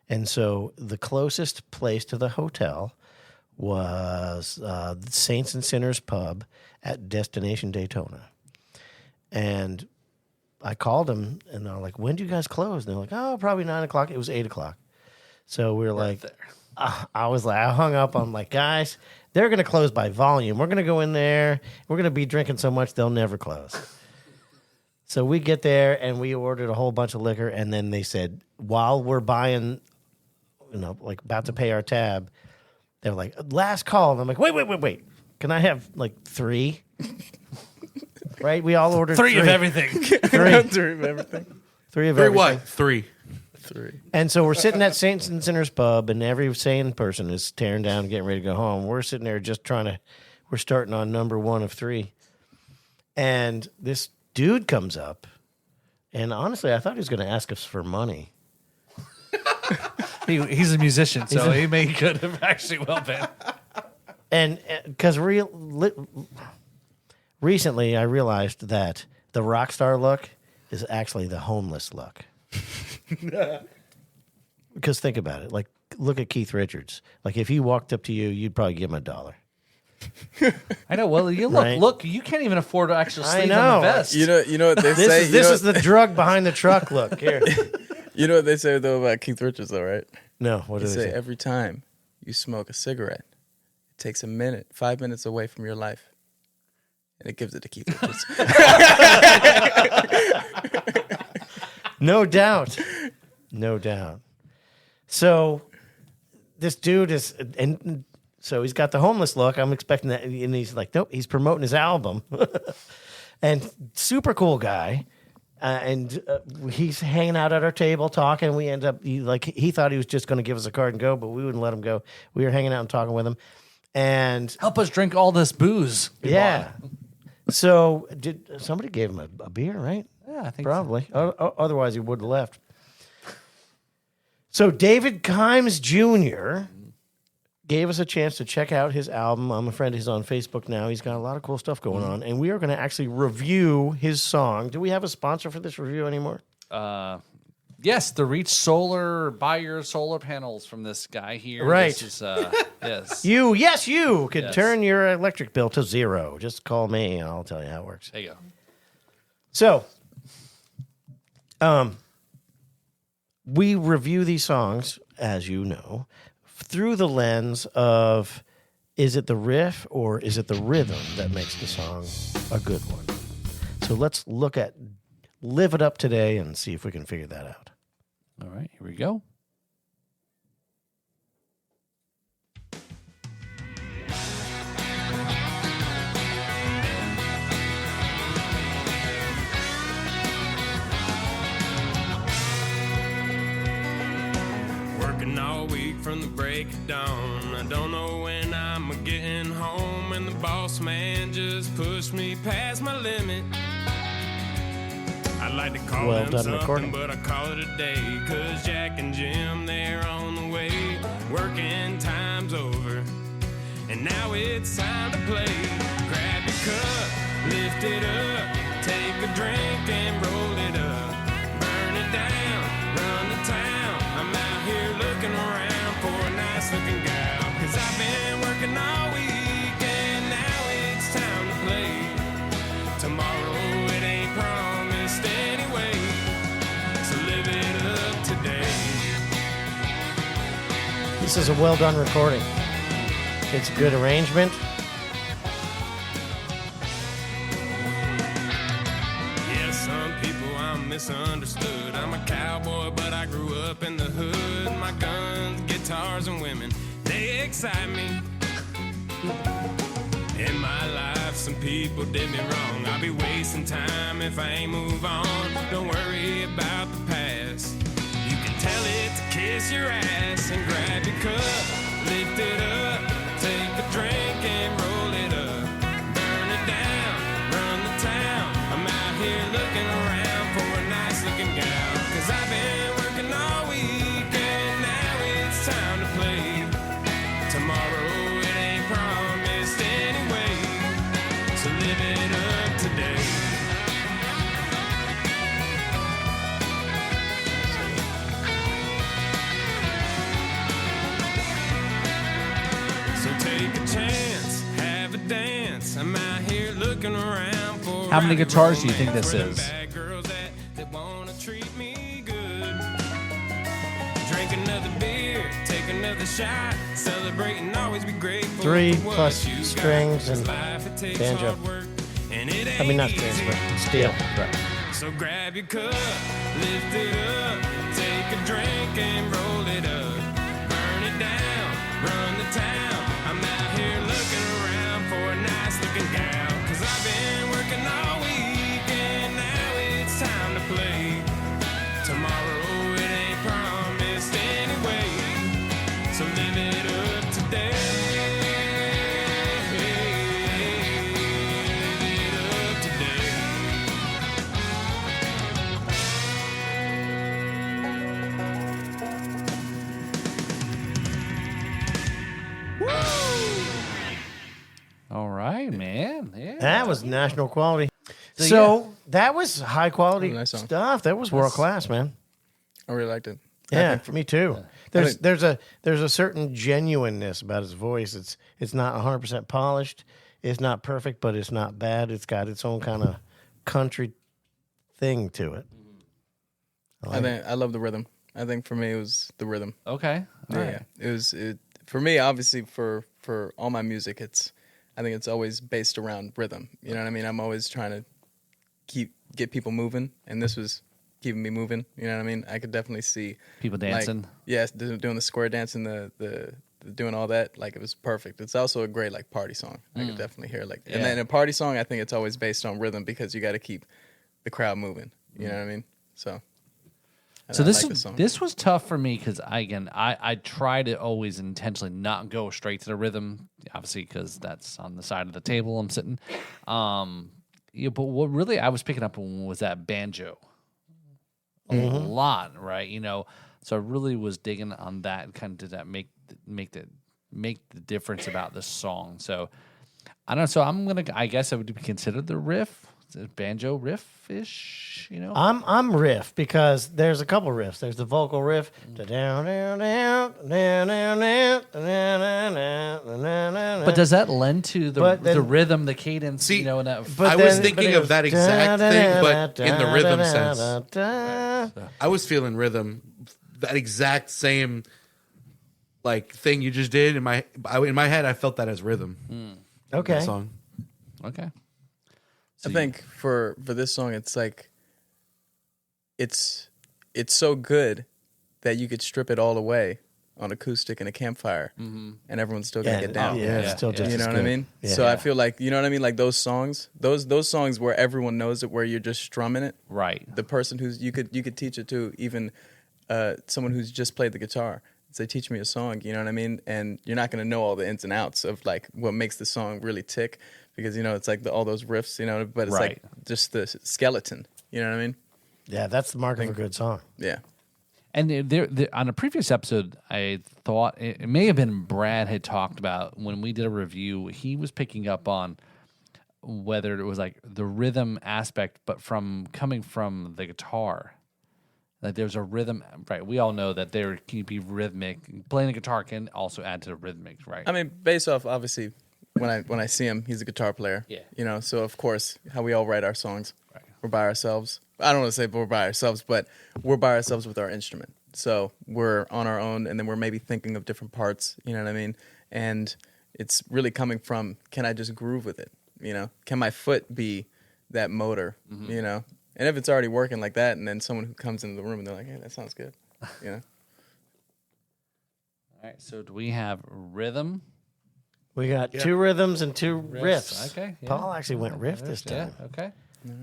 And so the closest place to the hotel was the Saints and Sinners pub at Destination Daytona. And I called them, and they're like, when do you guys close? And they're like, oh, probably 9 o'clock. It was 8 o'clock. So we were like, I hung up. I'm like, guys, they're going to close by volume. We're going to go in there. We're going to be drinking so much they'll never close. So we get there, and we ordered a whole bunch of liquor, and then they said, while we're buying, like about to pay our tab, they're like, last call. And I'm like, wait. Can I have like 3? Right? We all ordered 3 of everything. 3. 3 of everything. 3 of Three everything. what? 3. 3. And so we're sitting at Saints and Sinners pub, and every sane person is tearing down and getting ready to go home. We're sitting there just we're starting on number 1 of 3. And this dude comes up, and honestly, I thought he was going to ask us for money. He's a musician, so he could have actually well been. And because recently I realized that the rock star look is actually the homeless look. Because think about it. Like, look at Keith Richards. Like, if he walked up to you, you'd probably give him $1. I know. Well, you look. You can't even afford to actually sleeve on the vest. You know what they say? This is the drug behind the truck look. Here. You know what they say, though, about Keith Richards, though, right? No, what do They they say say? every time you smoke a cigarette, it takes 5 minutes away from your life. And it gives it to Keith Richards. No doubt. So this dude is, and so he's got the homeless look. I'm expecting that, and he's like, nope, he's promoting his album. And super cool guy. And he's hanging out at our table talking. We end up, he thought he was just going to give us a card and go, but we wouldn't let him go. We were hanging out and talking with him. And help us drink all this booze. yeah. So somebody gave him a beer, right? Yeah, I think probably. Otherwise, he would have left. So David Kimes Jr. gave us a chance to check out his album. I'm a friend. He's on Facebook now. He's got a lot of cool stuff going on, and we are going to actually review his song. Do we have a sponsor for this review anymore? Yes, the Reach Solar. Buy your solar panels from this guy here. Right. This is, yes. You could turn your electric bill to 0. Just call me, and I'll tell you how it works. There you go. So, we review these songs, as you know, through the lens of, is it the riff or is it the rhythm that makes the song a good one? So let's look at Live It Up today and see if we can figure that out. All right, here we go. Working all week from the break of dawn. I don't know when I'm getting home, and the boss man just pushed me past my limit. I'd like to call Well them done something, recording. but I call it a day. 'Cause Jack and Jim, they're on the way. Working time's over, and now it's time to play. Grab your cup, lift it up, take a drink and roll it up. Burn it down, run to town. I'm out here looking around for a nice looking gal. 'Cause I've been working all week, and now it's time to play. Tomorrow it ain't promised anyway, so live it up today. This is a well done recording. It's a good arrangement. Yeah, some people I'm misunderstood. I'm a cowboy, but I grew up in the hood. My guns, guitars, and women, they excite me. In my life, some people did me wrong. I'll be wasting time if I ain't move on. Don't worry about the past. You can tell it to kiss your ass and grab your cup, lift it up, take a drink and roll it up. Burn it down, How many guitars do you think this is? Bad girls that wanna treat me good. Drink another beer, take another shot, celebrating, always be grateful. 3 for what plus you got. strings and Life, it takes banjo. hard work, and it I mean, not ain't strings, easy. but steel. Right. So grab your cup, lift it up, take a drink and roll it up. Burn it down, run the town. I'm out here looking around for a nice looking gal. Cause I've been working all week and now it's time to play. Tomorrow it ain't promised anyway. So live it up today. Live it up today. All right, man. Yeah. That was national quality. So, So that was high quality Nice song. stuff. That was world class, man. I really liked it. Yeah, for me too. There's think- there's a certain genuineness about his voice. It's not 100% polished. It's not perfect, but it's not bad. It's got its own kind of country thing to it. I love the rhythm. I think for me it was the rhythm. Okay. All right. It was for me. Obviously, for all my music, I think it's always based around rhythm. You know what I mean? I'm always trying to get people moving, and this was keeping me moving. You know what I mean? I could definitely see People dancing. Like, yes, doing the square dance and the doing all that. Like it was perfect. It's also a great like party song. I could definitely hear like, and then a party song. I think it's always based on rhythm because you got to keep the crowd moving. You know what I mean? So. So I this like the song. this was tough for me because I try to always intentionally not go straight to the rhythm, obviously because that's on the side of the table I'm sitting. But what really I was picking up on was that banjo a lot, right? So I really was digging on that and kind of did that make the difference about this song. So I don't know. So I guess I would consider the riff. Is it banjo riff-ish, I'm riff because there's a couple riffs. There's the vocal riff. But does that lend to But then- the rhythm, the cadence, See, and that? I was thinking of that exact thing, but in the rhythm sense. I was feeling rhythm, that exact same like thing you just did in my head. I felt that as rhythm. Okay. That song. Okay. I think for this song, it's like it's so good that you could strip it all away on acoustic and a campfire, and everyone's still gonna get down. Yeah, it's still just You know as what I good. mean? Yeah. So I feel like you know what I mean. Like those songs, those songs where everyone knows it, where you're just strumming it. Right. The person who's you could teach it to, even someone who's just played the guitar. Say, teach me a song. You know what I mean? And you're not gonna know all the ins and outs of like what makes the song really tick. Because, it's like all those riffs, but it's like just the skeleton. You know what I mean? Yeah, that's the mark of a good song. Yeah. And there, on a previous episode, I thought it may have been Brad had talked about when we did a review. He was picking up on whether it was like the rhythm aspect, but coming from the guitar. Like there's a rhythm, right? We all know that there can be rhythmic. Playing the guitar can also add to the rhythmic, right? I mean, based off, obviously, when I see him, he's a guitar player. Yeah. So of course, how we all write our songs, we're by ourselves. I don't want to say we're by ourselves, but we're by ourselves with our instrument. So we're on our own, and then we're maybe thinking of different parts. You know what I mean? And it's really coming from, can I just groove with it? Can my foot be that motor? And if it's already working like that, and then someone who comes into the room and they're like, hey, that sounds good. All right. So do we have rhythm? We got 2 rhythms and 2 riffs. Okay, yeah. Paul actually went riff this time. Yeah. Okay.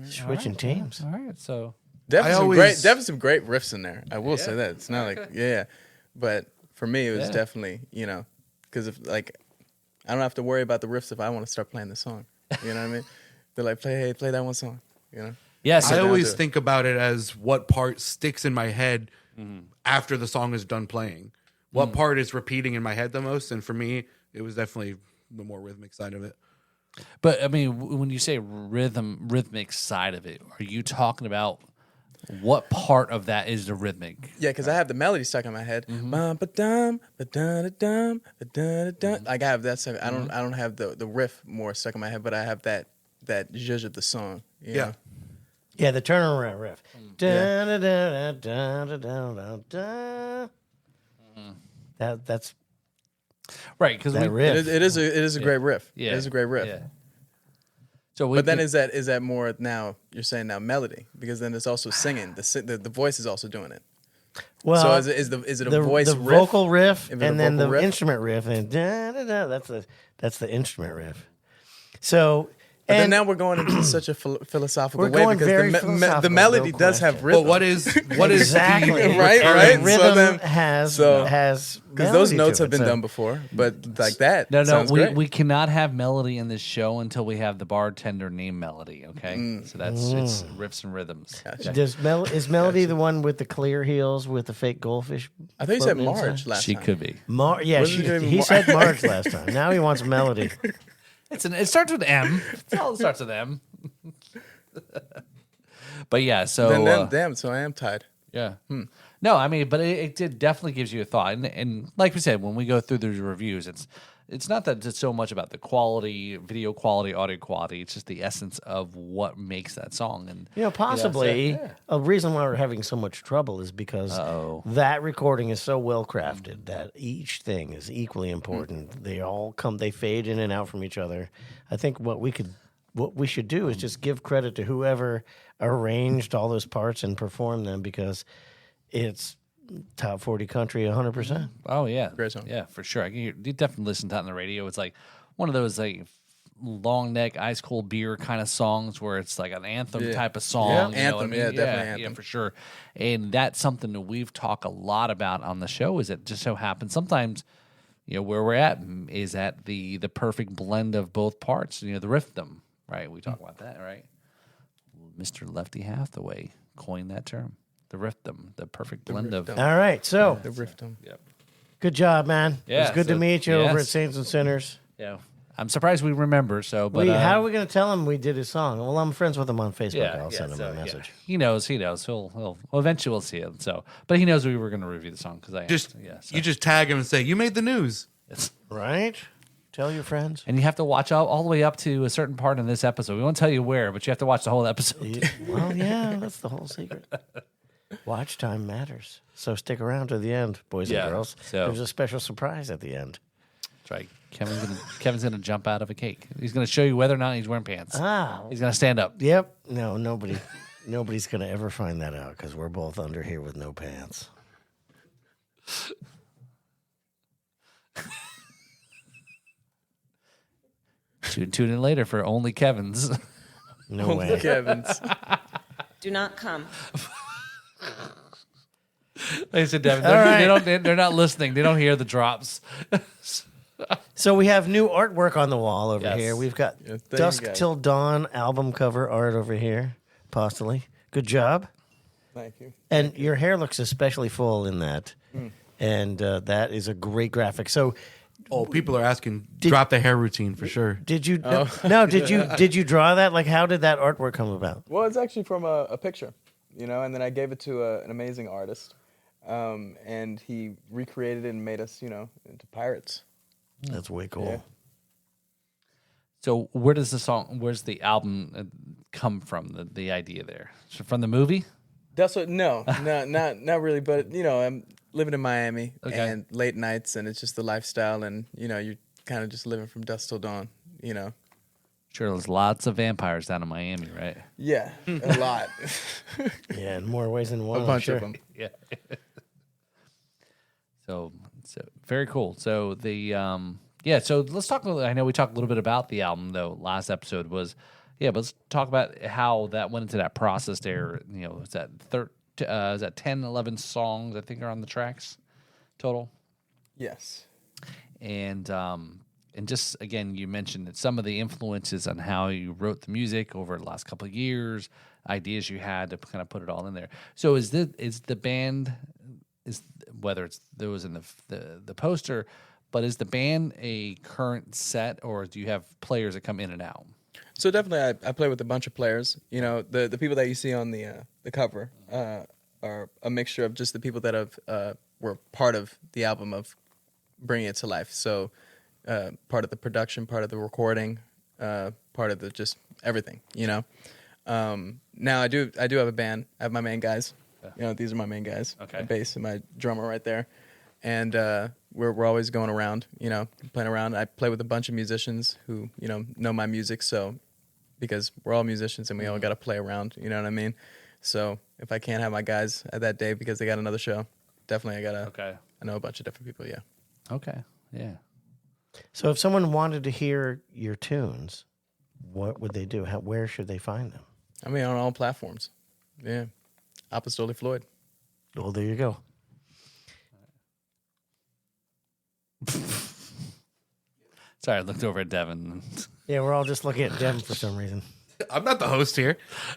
Switching teams. All right. So Definitely some great riffs in there. I will say that. It's not like but for me it was definitely, because if like I don't have to worry about the riffs if I want to start playing the song. You know what I mean? They're like, play that one song. yes, I down always to it. think about it as what part sticks in my head after the song is done playing. What part is repeating in my head the most? And for me, it was definitely the more rhythmic side of it. But I mean, when you say rhythmic side of it, are you talking about what part of that is the rhythmic? Yeah, because I have the melody stuck in my head. Ba-ba-dum, ba-da-da-dum, ba-da-da-dum. Like I have that stuff. I don't have the riff more stuck in my head, but I have that zhuzh of the song. you Yeah. know? Yeah, the turnaround riff. Yeah. That's Right, because that we riff. It is a great riff. yeah, It is a great riff. Yeah. So we But then is that more now? You're saying now melody, because then there's also singing. The voice is also doing it. Well, So is it a voice the riff? vocal riff, Is it a and then the vocal riff? instrument riff, and that's the instrument riff. So, But then and now we're going into such a philosophical We're way going because very the philosophical, melody no does have question. rhythm. But what is exactly the Right, And right. the So rhythm then- has so- has Because those melody notes to have it, been so- done before, but like that No, sounds great. we cannot have melody in this show until we have the bartender name Melody. Okay, so that's it's riffs and rhythms. Is Melody the one with the clear heels with the fake goldfish? I thought you said floating inside? Marge last She time. could be. Yeah, Wasn't it gonna be he Mar- said Marge last time. Now he wants Melody. It starts with M. It all starts with M. But yeah, so Damn, so I am tied. yeah. No, I mean, but it did definitely gives you a thought, and like we said, when we go through those reviews, it's not that it's so much about the quality, video quality, audio quality. It's just the essence of what makes that song, and Possibly a reason why we're having so much trouble is because that recording is so well crafted that each thing is equally important. They fade in and out from each other. I think what we should do is just give credit to whoever arranged all those parts and performed them, because it's top 40 country 100%. Oh yeah, Great song. Yeah, for sure. You definitely listen to it on the radio. It's like one of those like long neck, ice cold beer kind of songs where it's like an anthem type of song. Yeah, you know what anthem, I mean? yeah, definitely Yeah, anthem. for sure. And that's something that we've talked a lot about on the show. Is it just so happens sometimes, where we're at is at the perfect blend of both parts. The rhythm, right? We talk about that, right? Mr. Lefty Hathaway coined that term. The rhythm, the perfect blend of. rhythm. All right. So The riffdom. Yep. good job, man. Yeah, It's good to so- meet you over yes. at Saints and Sinners. Yeah. I'm surprised we remember. So, but How are we going to tell him we did his song? Well, I'm friends with him on Facebook. yeah, I'll send him so, a message. Yeah. He knows. He'll eventually we'll see it. So, but he knows we were going to review the song because you just tag him and say you made the news. Right? Tell your friends. And you have to watch all the way up to a certain part in this episode. We won't tell you where, but you have to watch the whole episode. Well, yeah, that's the whole secret. Watch time matters. So stick around to the end, boys Yeah, and girls. so- There's a special surprise at the end. That's right. Kevin's gonna jump out of a cake. He's gonna show you whether or not he's wearing pants. He's gonna stand up. Yep. No, nobody's going to ever find that out because we're both under here with no pants. Tune in later for only Kevin's. No way. Kevin's. Do not come. They said, Devin, All they're not listening. They don't hear the drops. So we have new artwork on the wall over Yes. here. We've got Yeah, thank you, Dusk guys. Till Dawn album cover art over here. Apostoli. Good job. Thank you. And your hair looks especially full in that. And that is a great graphic. So Oh, people are asking. Drop the hair routine for sure. did you did you draw that? Like, how did that artwork come about? Well, it's actually from a picture, and then I gave it to an amazing artist, and he recreated it and made us, into pirates. That's way cool. Yeah. So where's the album come from? The idea there from the movie? That's what. No, not really. But I'm living in Miami Okay. and late nights, and it's just the lifestyle, and you're kind of just living from dusk till dawn. Sure, there's lots of vampires down in Miami, right? Yeah, a lot, Yeah, in more ways than one. a I'm bunch sure. of them. Yeah. So very cool. So so let's talk. I know we talked a little bit about the album though. Last episode was, but let's talk about how that went into that process there. Is that 10, 11 songs I think are on the tracks total, Yes. and just again you mentioned that some of the influences on how you wrote the music over the last couple of years, ideas you had to kind of put it all in there. So is the band whether it's there was in the poster, but is the band a current set or do you have players that come in and out? So definitely, I play with a bunch of players. The people that you see on the cover are a mixture of just the people that have were part of the album of bringing it to life. So part of the production, part of the recording, part of the just everything. Now I do have a band. I have my main guys. These are my main guys. Okay. My bass and my drummer right there. And we're always going around, playing around. I play with a bunch of musicians who, know my music. So because we're all musicians and we all got to play around, you know what I mean? So if I can't have my guys at that day because they got another show, definitely I know a bunch of different people. Yeah. Okay. Yeah. So if someone wanted to hear your tunes, what would they do? Where should they find them? I mean, on all platforms. Yeah. Apostoli Floyd. Well, there you go. Sorry, I looked over at Devin. Yeah, we're all just looking at Devin for some reason. I'm not the host here.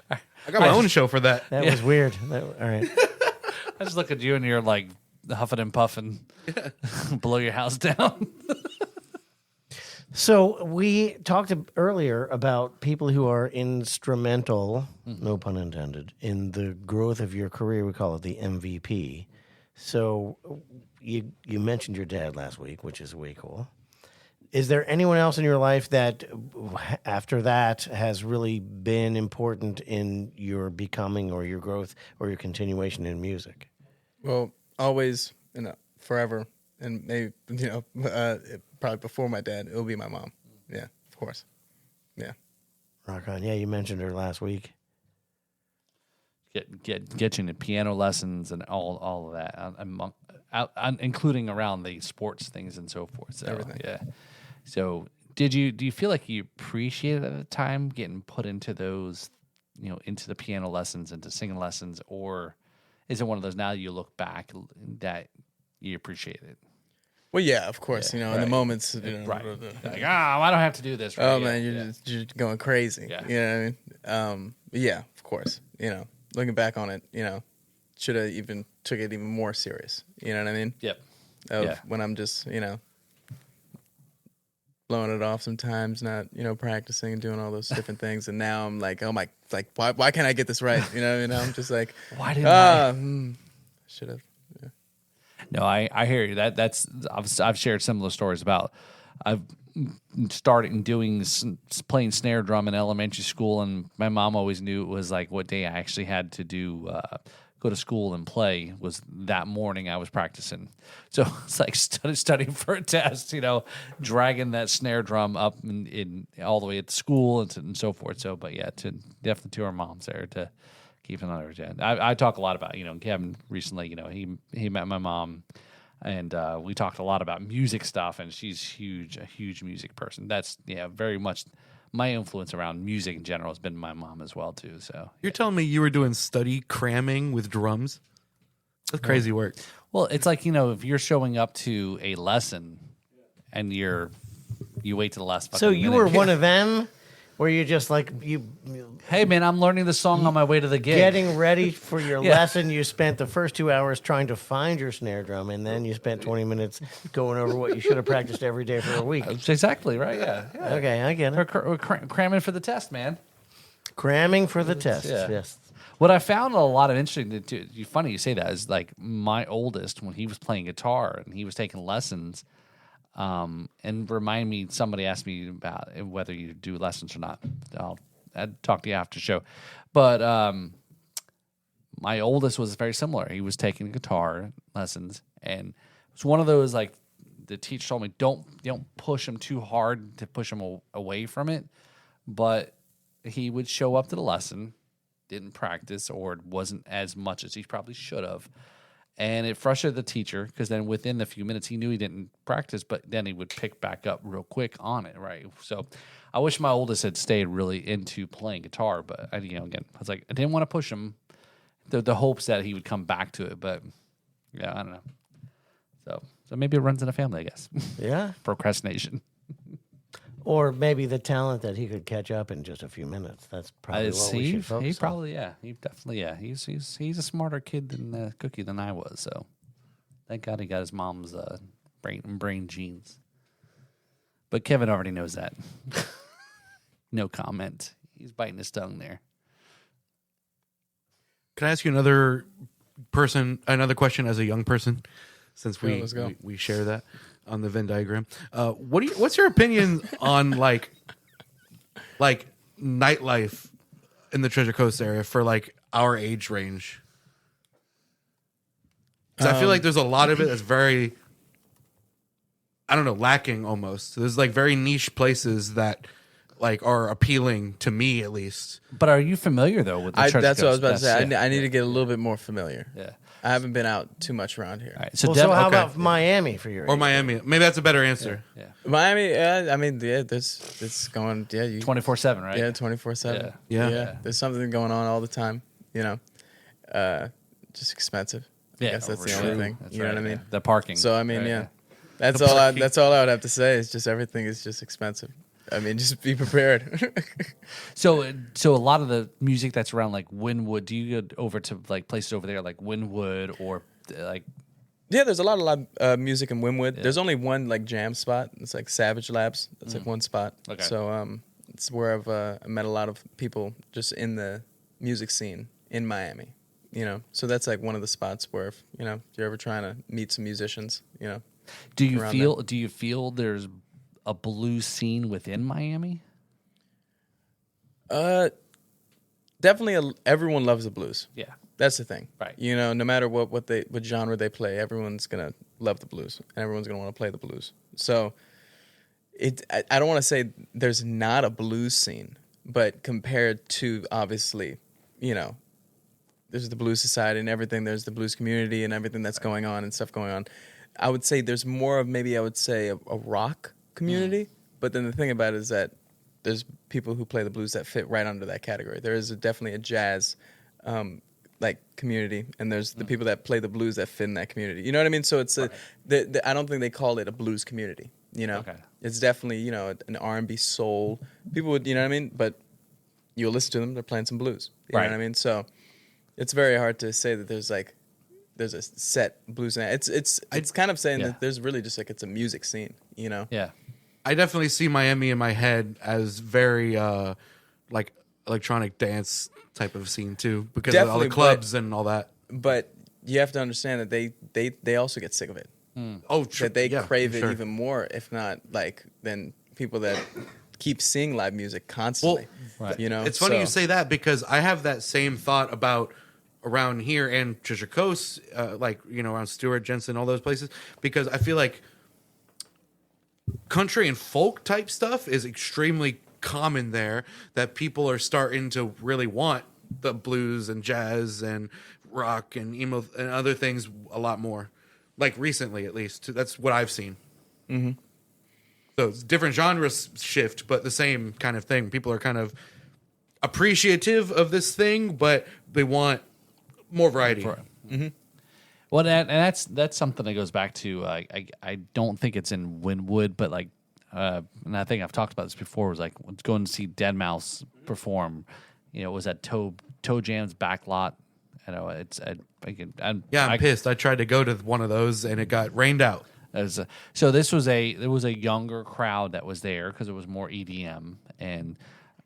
I got my own show for that. That was weird. All right. I just look at you and you're like huffing and puffing, blow your house down. So we talked earlier about people who are instrumental, no pun intended, in the growth of your career. We call it the MVP. So you mentioned your dad last week, which is way cool. Is there anyone else in your life that after that has really been important in your becoming or your growth or your continuation in music? Well, always, forever. And maybe, probably before my dad, it'll be my mom. Yeah, of course. Yeah. Rock on. Yeah, you mentioned her last week. Get you into piano lessons and all of that, including around the sports things and so forth. So, everything. Yeah. So do you feel like you appreciated at the time getting put into those, into the piano lessons, into singing lessons, or is it one of those now you look back that you appreciate it? Well, yeah, of course. Yeah, in the moments, right? Like, I don't have to do this. Right? Oh man, you're going crazy. Yeah. You know what I mean? Yeah, of course. Looking back on it, should have even took it even more serious. You know what I mean? Yep. When I'm just, blowing it off sometimes, not, practicing and doing all those different things. And now I'm like, oh my, like, why can't I get this right? I'm just like, why didn't I? Should have. Yeah. No, I hear you. I've shared similar stories about I've started playing snare drum in elementary school, and my mom always knew it was like what day I actually had to go to school and play was that morning I was practicing. So it's like studying for a test, dragging that snare drum up in all the way at school and so forth. So, but yeah, definitely to our moms there to keep an eye on her. I talk a lot about, Kevin recently, he met my mom and we talked a lot about music stuff, and she's a huge music person. That's, very much my influence around music in general has been my mom as well too. So you're telling me you were doing study cramming with drums? That's crazy work. Well, it's like, if you're showing up to a lesson and you wait to the last fucking So you minute. were one of them where you're just like, Hey man, I'm learning the song on my way to the gig. getting ready for your Yeah. lesson. You spent the first 2 hours trying to find your snare drum, and then you spent 20 minutes going over what you should have practiced every day for a week. That's exactly right. Yeah. Okay, I get it. We're cramming for the test, man. Cramming for the test. Yeah. Yes. What I found a lot of interesting, funny you say that, is like my oldest, when he was playing guitar and he was taking lessons, and remind me, somebody asked me about whether you do lessons or not. I'd talk to you after the show. But my oldest was very similar. He was taking guitar lessons, and it was one of those, like, the teacher told me, don't push him too hard to push him away from it. But he would show up to the lesson, didn't practice, or it wasn't as much as he probably should have. And it frustrated the teacher, because then within a few minutes he knew he didn't practice, but then he would pick back up real quick on it, right? So I wish my oldest had stayed really into playing guitar, but again, I was like, I didn't want to push him, the hopes that he would come back to it, but yeah, I don't know. So maybe it runs in a family, I guess. Yeah. Procrastination. Or maybe the talent that he could catch up in just a few minutes. That's probably what we should focus He on. probably, yeah. He definitely, yeah. He's a smarter kid than Cookie than I was. So thank God he got his mom's brain genes. But Kevin already knows that. No comment. He's biting his tongue there. Can I ask you another question as a young person, since Yeah, let's go. we share that on the Venn diagram? What's your opinion on like nightlife in the Treasure Coast area for like our age range? 'Cause I feel like there's a lot of it that's very, I don't know, lacking almost. There's like very niche places that like are appealing to me at least. But are you familiar though with the Treasure That's what I was Coast? about to say. Yeah. I need to get a little bit more familiar. Yeah. I haven't been out too much around here. All right. So, Dev- how okay. about Miami for your Or age? Miami. Maybe that's a better answer. Yeah. Miami, I mean, yeah, it's going, yeah, 24/7, right? yeah, 24/7. Yeah. There's something going on all the time. Just expensive. Yeah, I guess that's for the sure. only thing. That's you know right, what I mean? yeah. The parking. So I mean, right, yeah, that's all. That's all I would have to say. Is just everything is just expensive. I mean, just be prepared. So a lot of the music that's around like Wynwood, do you go over to like places over there like Wynwood or like? Yeah, there's a lot of music in Wynwood. There's only one like jam spot. It's like Savage Labs. That's like one spot. Okay. So it's where I've met a lot of people just in the music scene in Miami. So that's like one of the spots where if you're ever trying to meet some musicians. Do you around feel there's a blues scene within Miami? Definitely everyone loves the blues. Yeah. That's the thing. Right. No matter what genre they play, everyone's gonna love the blues and everyone's gonna want to play the blues. So I don't want to say there's not a blues scene, but compared to obviously, there's the blues society and everything, there's the blues community and everything that's going on and stuff going on. I would say there's more of maybe I would say a rock community, but then the thing about it is that there's people who play the blues that fit right under that category. There is definitely a jazz like community, and there's the people that play the blues that fit in that community. You know what I mean? So it's I don't think they call it a blues community. Okay. It's definitely an R&B soul. People would, you know what I mean? But you'll listen to them; they're playing some blues. You know what I mean? So it's very hard to say that there's a set blues. It's kind of saying that there's really just like it's a music scene. Yeah. I definitely see Miami in my head as very like electronic dance type of scene too, because of all the Definitely, clubs and all that. But you have to understand that they also get sick of it. Oh, sure. That they Yeah, crave sure. it even more, if not than people that keep seeing live music constantly. Right. It's funny you say that because I have that same thought about around here and Treasure Coast, around Stewart, Jensen, all those places, because I feel like country and folk type stuff is extremely common there, that people are starting to really want the blues and jazz and rock and emo and other things a lot more, like recently at least. That's what I've seen. Mm-hmm. So it's different genres shift, but the same kind of thing. People are kind of appreciative of this thing, but they want more variety. Mm-hmm. Well, and that's something that goes back to I don't think it's in Wynwood, but like, and I think I've talked about this before. Was like going to see Dead Mouse perform. It was at Toe Jam's back lot. I'm pissed. I tried to go to one of those and it got rained out. So there was a younger crowd that was there because it was more EDM, and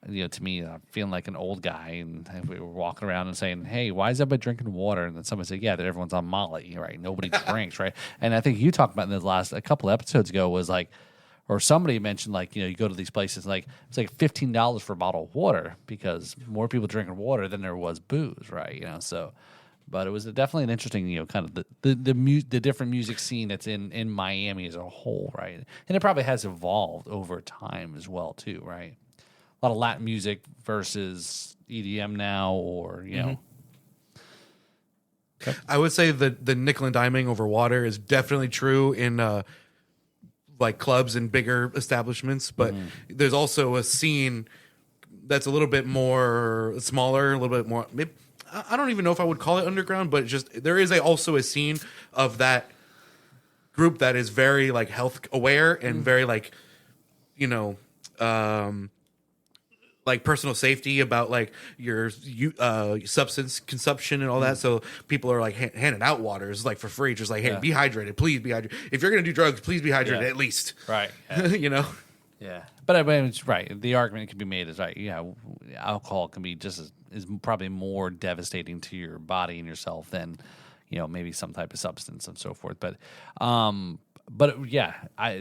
to me, I'm feeling like an old guy, and we were walking around and saying, "Hey, why is everybody drinking water?" And then somebody said, "Yeah, that everyone's on Molly, right? Nobody drinks, right?" And I think you talked about in a couple episodes ago was like, or somebody mentioned like, you go to these places like it's like $15 for a bottle of water because more people drinking water than there was booze, right? So. But it was definitely an interesting, kind of the different music scene that's in Miami as a whole, right? And it probably has evolved over time as well, too, right? A lot of Latin music versus EDM now, or Okay. I would say the nickel and diming over water is definitely true in like clubs and bigger establishments, but there's also a scene that's a little bit more smaller, a little bit more. Maybe, I don't even know if I would call it underground, but there is also a scene of that group that is very like health aware and very like, like personal safety about like your substance consumption and all that. So people are like handing out waters like for free, just like, hey, be hydrated, please be hydrated. If you're gonna do drugs, please be hydrated at least. Right. Yeah. But I mean, it's right. The argument can be made is right. Yeah, alcohol can be is probably more devastating to your body and yourself than maybe some type of substance and so forth. But yeah,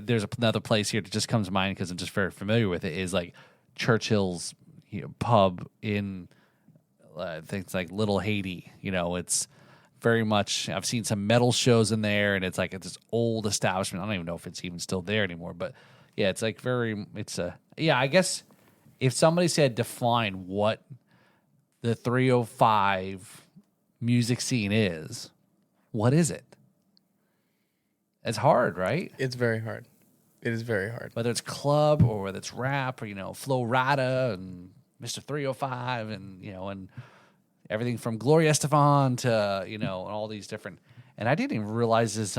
there's another place here that just comes to mind because I'm just very familiar with it. Is like Churchill's pub in things like Little Haiti. You know, it's very much. I've seen some metal shows in there, and it's like it's this old establishment. I don't even know if it's even still there anymore. But yeah, it's like very. It's a yeah. I guess if somebody said define what the 305 music scene is, what is it? It's hard, right? It's very hard. It is very hard. Whether it's club or whether it's rap or, you know, Flo Rida and Mr. 305 and, you know, and everything from Gloria Estefan to, you know, and all these different. And I didn't even realize this.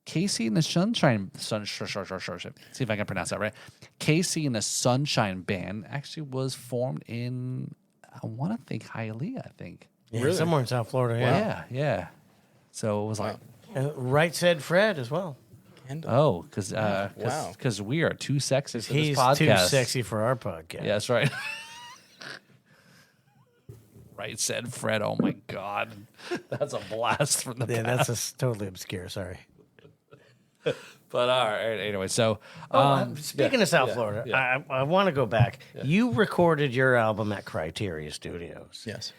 Casey and the Sunshine. See if I can pronounce that right. Casey and the Sunshine Band actually was formed in, I want to think, Hialeah, I think. Yeah, really? Somewhere in South Florida, yeah. Yeah. So it was like. Right said Fred as well. Oh, because we are too sexy for this podcast. He's too sexy for our podcast. Yeah, that's right. Right said Fred. Oh my God, that's a blast from the past. That's totally obscure. Sorry. But all right. Anyway, so speaking of South Florida, I want to go back. Yeah. You recorded your album at Criteria Studios. Yes.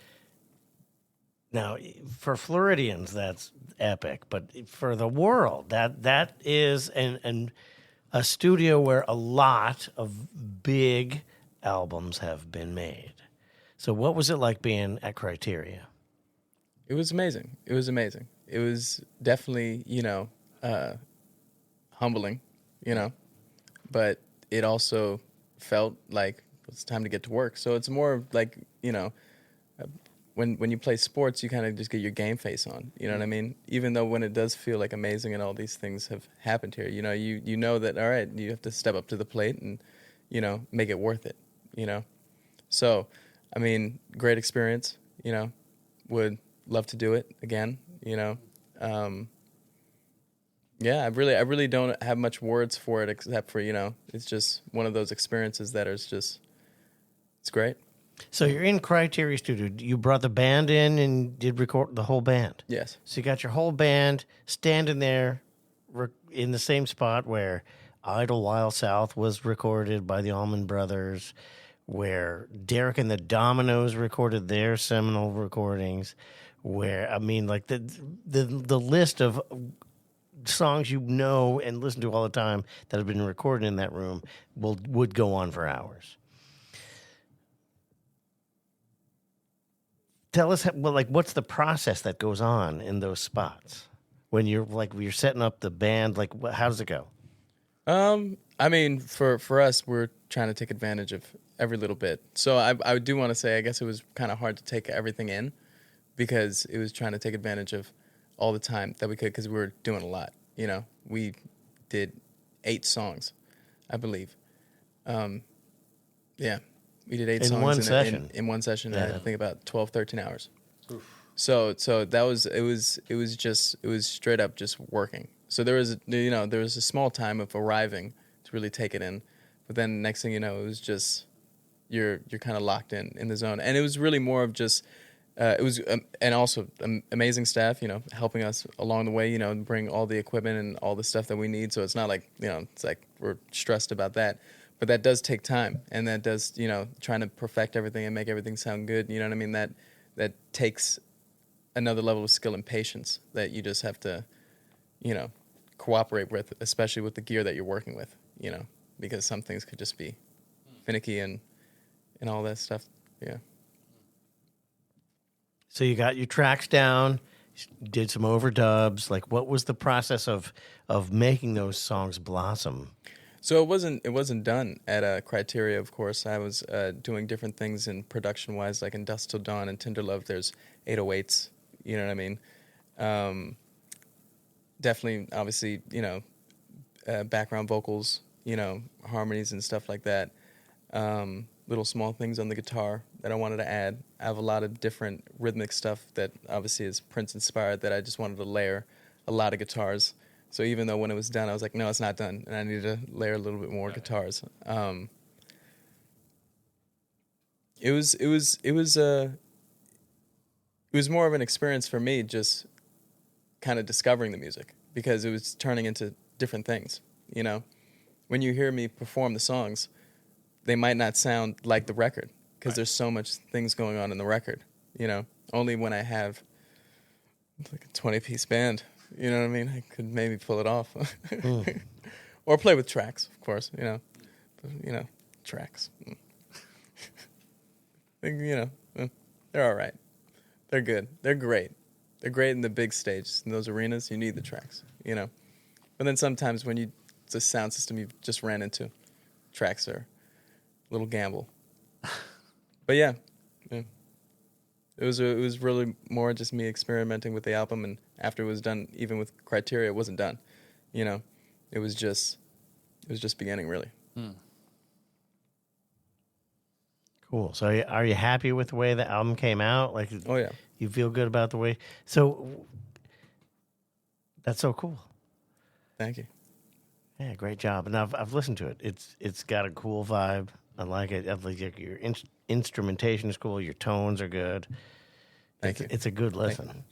Now, for Floridians, that's epic, but for the world, that is a studio where a lot of big albums have been made. So what was it like being at Criteria? It was amazing. It was definitely, humbling, but it also felt like it's time to get to work. So it's more like, when you play sports, you kind of just get your game face on. You know what I mean? Even though when it does feel like amazing and all these things have happened here, you know that, all right, you have to step up to the plate and, make it worth it, So, I mean, great experience, would love to do it again, Yeah, I really don't have much words for it except for, it's just one of those experiences that is just, it's great. So you're in Criteria Studio. You brought the band in and did record the whole band? Yes. So you got your whole band standing there in the same spot where Idle Wild South was recorded by the Allman Brothers, where Derek and the Dominoes recorded their seminal recordings, where, I mean, like the list of songs you know and listen to all the time that have been recorded in that room would go on for hours. Tell us, what's the process that goes on in those spots when you're setting up the band? Like, how does it go? I mean, for us, we're trying to take advantage of every little bit. So I do want to say, I guess it was kind of hard to take everything in because it was trying to take advantage of all the time that we could because we were doing a lot. We did 8 songs, I believe. Yeah. We did 8 songs in one session. Yeah. I think about 12, 13 hours. Oof. So that was it was straight up just working. So there was a small time of arriving to really take it in, but then next thing you know, it was just you're kind of locked in the zone, and it was really more of just it was and also amazing staff, helping us along the way, bring all the equipment and all the stuff that we need. So it's not like it's like we're stressed about that. But that does take time, and that does, trying to perfect everything and make everything sound good. You know what I mean? That takes another level of skill and patience that you just have to, cooperate with, especially with the gear that you're working with. Because some things could just be finicky and all that stuff. Yeah. So you got your tracks down, did some overdubs. Like, what was the process of making those songs blossom? So it wasn't done at Criteria, of course. I was doing different things in production-wise, like in Dusk Till Dawn and Tender Love, there's 808s, you know what I mean? Definitely, obviously, background vocals, harmonies and stuff like that. Little small things on the guitar that I wanted to add. I have a lot of different rhythmic stuff that obviously is Prince-inspired that I just wanted to layer a lot of guitars. So even though when it was done, I was like, no, it's not done, and I needed to layer a little bit more guitars. It was more of an experience for me, just kind of discovering the music because it was turning into different things. When you hear me perform the songs, they might not sound like the record because there's so much things going on in the record. You know, only when I have like a 20-piece band, you know what I mean, I could maybe pull it off. Or play with tracks, of course, you know. But, tracks. They're all right. They're good. They're great. They're great in the big stage. In those arenas, you need the tracks, you know. But then sometimes when it's a sound system you just ran into, tracks are a little gamble. But yeah. It was really more just me experimenting with the album, and after it was done, even with Criteria, it wasn't done. You know, it was just beginning, really. Cool. So are you happy with the way the album came out? Like, Oh yeah. you feel good about the way? So that's so cool. Thank you. Yeah, great job. And I've listened to it. It's got a cool vibe. I like it. I like your instrumentation is cool. Your tones are good. Thank you. It's a good listen.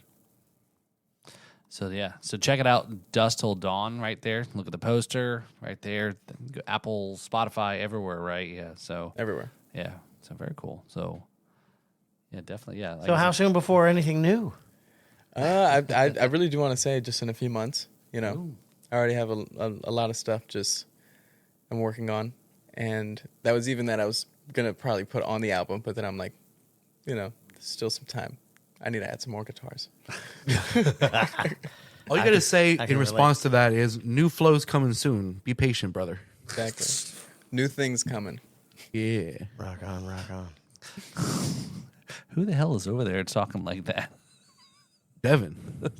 So yeah, so check it out, Dusk Till Dawn, right there. Look at the poster right there. Apple, Spotify, everywhere, right? Yeah. So Everywhere. yeah, so very cool. So yeah, definitely, yeah. Like So I how said- soon before anything new? I really do want to say just in a few months. You know, I already have a lot of stuff I'm working on, and that was even that I was gonna probably put on the album, but then I'm like, there's still some time. I need to add some more guitars. All you got to say I in can response to that is new flows coming soon. Be patient, brother. Exactly. New things coming. Yeah. Rock on, rock on. Who the hell is over there talking like that? Devin.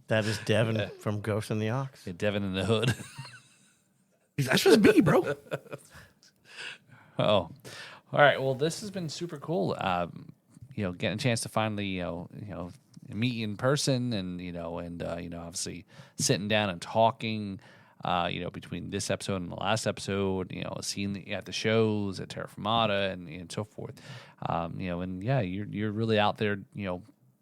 That is Devin from Ghost in the Ox. Yeah, Devin in the hood. That's just me, bro. Oh, all right. Well, this has been super cool. Getting a chance to finally, meet you in person, and obviously sitting down and talking. Between this episode and the last episode, seeing you at the shows at Terra Firmata and so forth. You're really out there,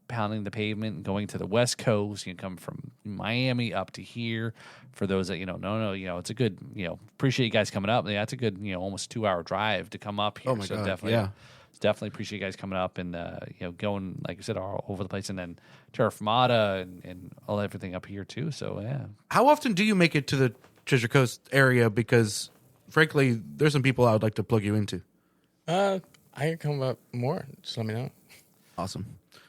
pounding the pavement and going to the West Coast. You come from Miami up to here. For those that it's a good, appreciate you guys coming up. Yeah, it's a good, almost 2-hour drive to come up here. Oh my God, definitely, yeah. Definitely appreciate you guys coming up and going, like I said, all over the place, and then Terra Firmata and all everything up here too. So yeah. How often do you make it to the Treasure Coast area? Because frankly, there's some people I would like to plug you into. I can come up more. Just let me know. Awesome.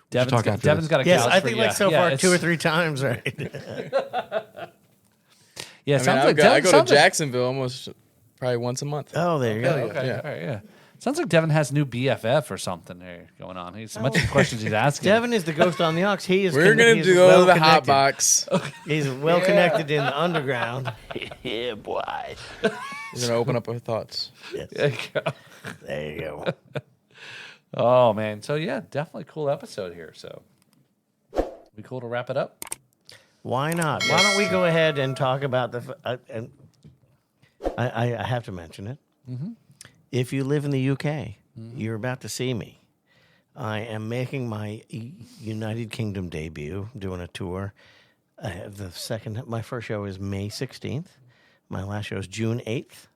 Devin's got a Yes, couch I for think you. like so Yeah, far it's- 2 or 3 times, right? Yeah, I mean, I go to Jacksonville almost probably once a month. Oh, there you go. Okay, Yeah. all right, yeah. Sounds like Devin has a new BFF or something there going on. He's much of the questions he's asking. Devin is the Ghost on the Ox. He is. We're going he's to go to the hot well-connected. box. He's well connected in the underground. Yeah, boy. We're going to open up our thoughts. Yes. There you go. There you go. Oh man, so yeah, definitely cool episode here. So, be cool to wrap it up. Why not? Why don't we go ahead and talk about and I have to mention it. Mm-hmm. If you live in the UK, you're about to see me. I am making my United Kingdom debut, doing a tour. I have my first show is May 16th. My last show is June 8th.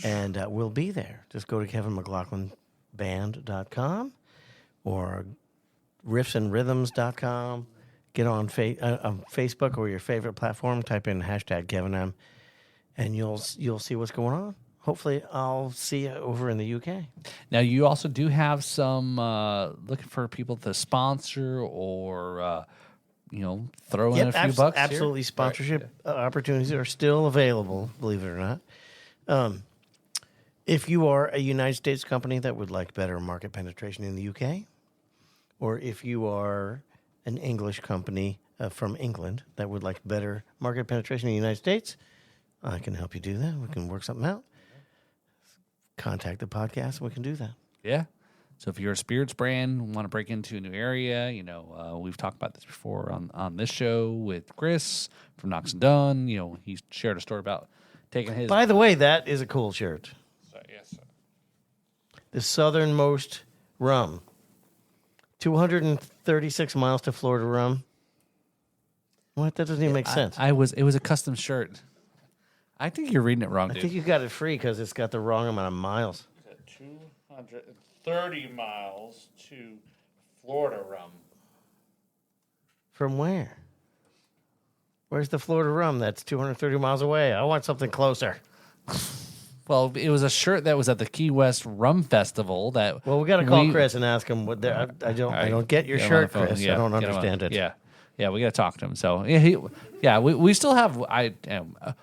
And we'll be there. Just go to kevinmclaughlinband.com or riffsandrhythms.com. Get on Facebook or your favorite platform. Type in #KevinM, and you'll see what's going on. Hopefully, I'll see you over in the UK. Now, you also do have some looking for people to sponsor or throw in a few bucks. Absolutely, here? sponsorship opportunities are still available. Believe it or not. If you are a United States company that would like better market penetration in the UK, or if you are an English company from England that would like better market penetration in the United States, I can help you do that. We can work something out. Contact the podcast, and we can do that. Yeah. So if you're a spirits brand, want to break into a new area, we've talked about this before on this show with Chris from Knox and Dunn. He shared a story about taking his. By the way, that is a cool shirt. Yes, sir. The southernmost rum. 236 miles to Florida rum. What? That doesn't even make sense. It was a custom shirt. I think you're reading it wrong, I dude. think you got it free because it's got the wrong amount of miles. 230 miles to Florida rum. From where? Where's the Florida rum that's 230 miles away? I want something closer. Well, it was a shirt that was at the Key West Rum Festival. Well, we got to call Chris and ask him what. I don't get your shirt, Chris. Yeah, I don't understand it. Yeah, we got to talk to him. So we still have.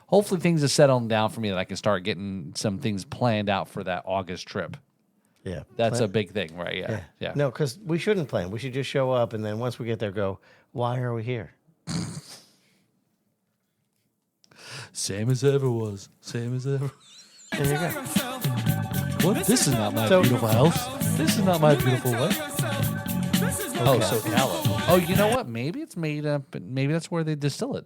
Hopefully things are settling down for me that I can start getting some things planned out for that August trip. Yeah, that's a big thing, right? Yeah. No, because we shouldn't plan. We should just show up, and then once we get there, go. Why are we here? Same as ever was. Same as ever. There you go. What? This is not my beautiful house. This is not my beautiful wife. Oh, SoCal. Oh, you know what? Maybe it's made up. Maybe that's where they distill it.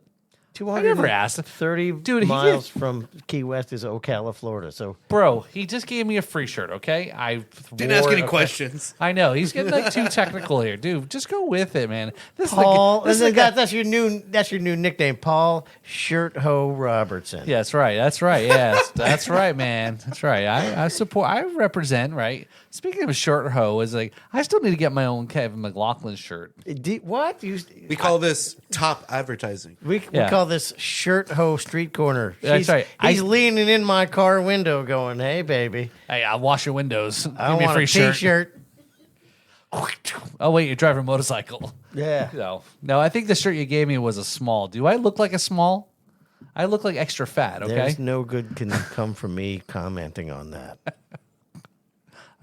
I never asked. 30 miles from Key West is Ocala, Florida. So, bro, he just gave me a free shirt. Okay, I didn't ask any questions. I know he's getting like too technical here, dude. Just go with it, man. This Paul, that's your new nickname, Paul Shirtho Robertson. Yeah, that's right. That's right. Yes, that's right, man. That's right. I support. I represent. Right. Speaking of Shirtho, is like I still need to get my own Kevin McLaughlin shirt. What? We call this top advertising. We call this Shirtho Street Corner. That's right. He's leaning in my car window going, hey, baby. Hey, I'll wash your windows. Give I me a want free T-shirt. Oh, wait, you're driving a motorcycle. Yeah. No, I think the shirt you gave me was a small. Do I look like a small? I look like extra fat, okay? There's no good can come from me commenting on that.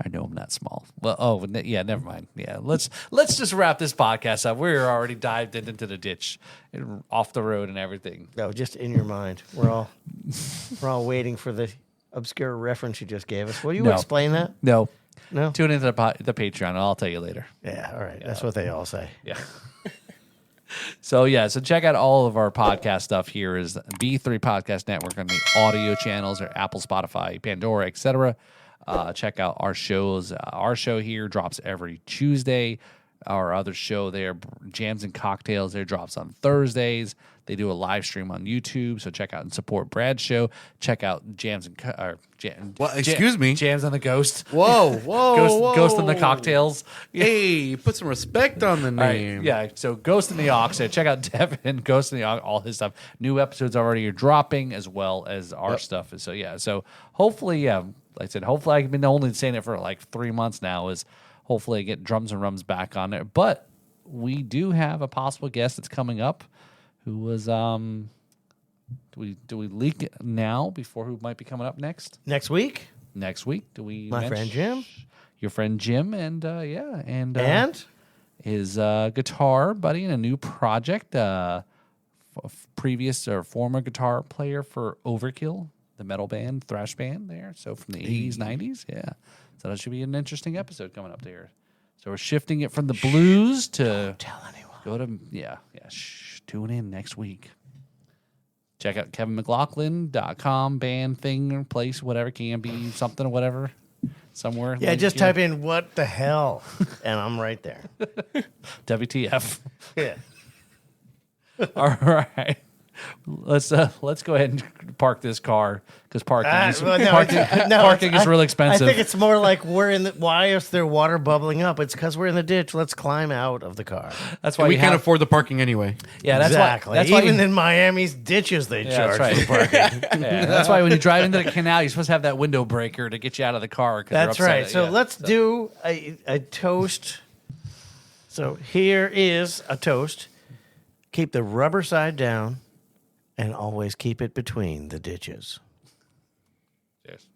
I know I'm not small. Well, never mind. Yeah, let's just wrap this podcast up. We're already dived into the ditch, and off the road and everything. No, just in your mind. We're all waiting for the obscure reference you just gave us. Will you explain that? No. No? Tune into the Patreon. I'll tell you later. Yeah, all right. That's what they all say. Yeah. So check out all of our podcast stuff here is B3 Podcast Network on the audio channels or Apple, Spotify, Pandora, etc. Check out our shows. Our show here drops every Tuesday. Our other show there, Jams and Cocktails, there drops on Thursdays. They do a live stream on YouTube, so check out and support Brad's show. Check out Jams and Jams on the Ghost. Whoa, Ghost and the Cocktails. Hey, put some respect on the name. Right, yeah, so Ghost in the Aux. Check out Devin, Ghost in the Aux, all his stuff. New episodes already are dropping, as well as our stuff. So hopefully, like I said, hopefully I've been only saying it for like 3 months now. Is hopefully I get Drums and Rums back on there. But we do have a possible guest that's coming up. Who was do we leak it now before who might be coming up next? Next week? Next week. Do we My friend Jim? Your friend Jim and his guitar buddy in a new project, previous or former guitar player for Overkill, the metal band, thrash band there. So from the 80s, 90s. Yeah. So that should be an interesting episode coming up there. So we're shifting it from the blues to don't tell anyone. Go to tune in next week. Check out kevinmclaughlin.com, band thing or place, whatever, can be something or whatever. Somewhere. Yeah, just type in what the hell and I'm right there. WTF. Yeah. All right. Let's go ahead and park this car because parking is really expensive. I think it's more like why is there water bubbling up? It's because we're in the ditch. Let's climb out of the car. That's why we can't afford the parking anyway. Yeah, that's exactly. That's even in Miami's ditches, they charge for parking. Yeah, that's why when you drive into the canal, you're supposed to have that window breaker to get you out of the car. That's right. So let's do a toast. So here is a toast. Keep the rubber side down. And always keep it between the ditches. Yes.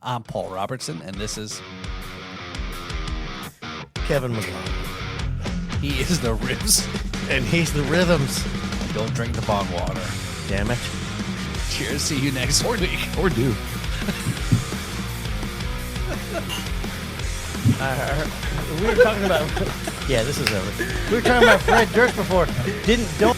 I'm Paul Robertson, and this is Kevin McLaughlin. He is the ribs. And he's the rhythms. Don't drink the bong water. Damn it. Cheers. See you next week. Or do. We were talking about... Yeah, this is over. We were talking about Fred Durst before. Don't...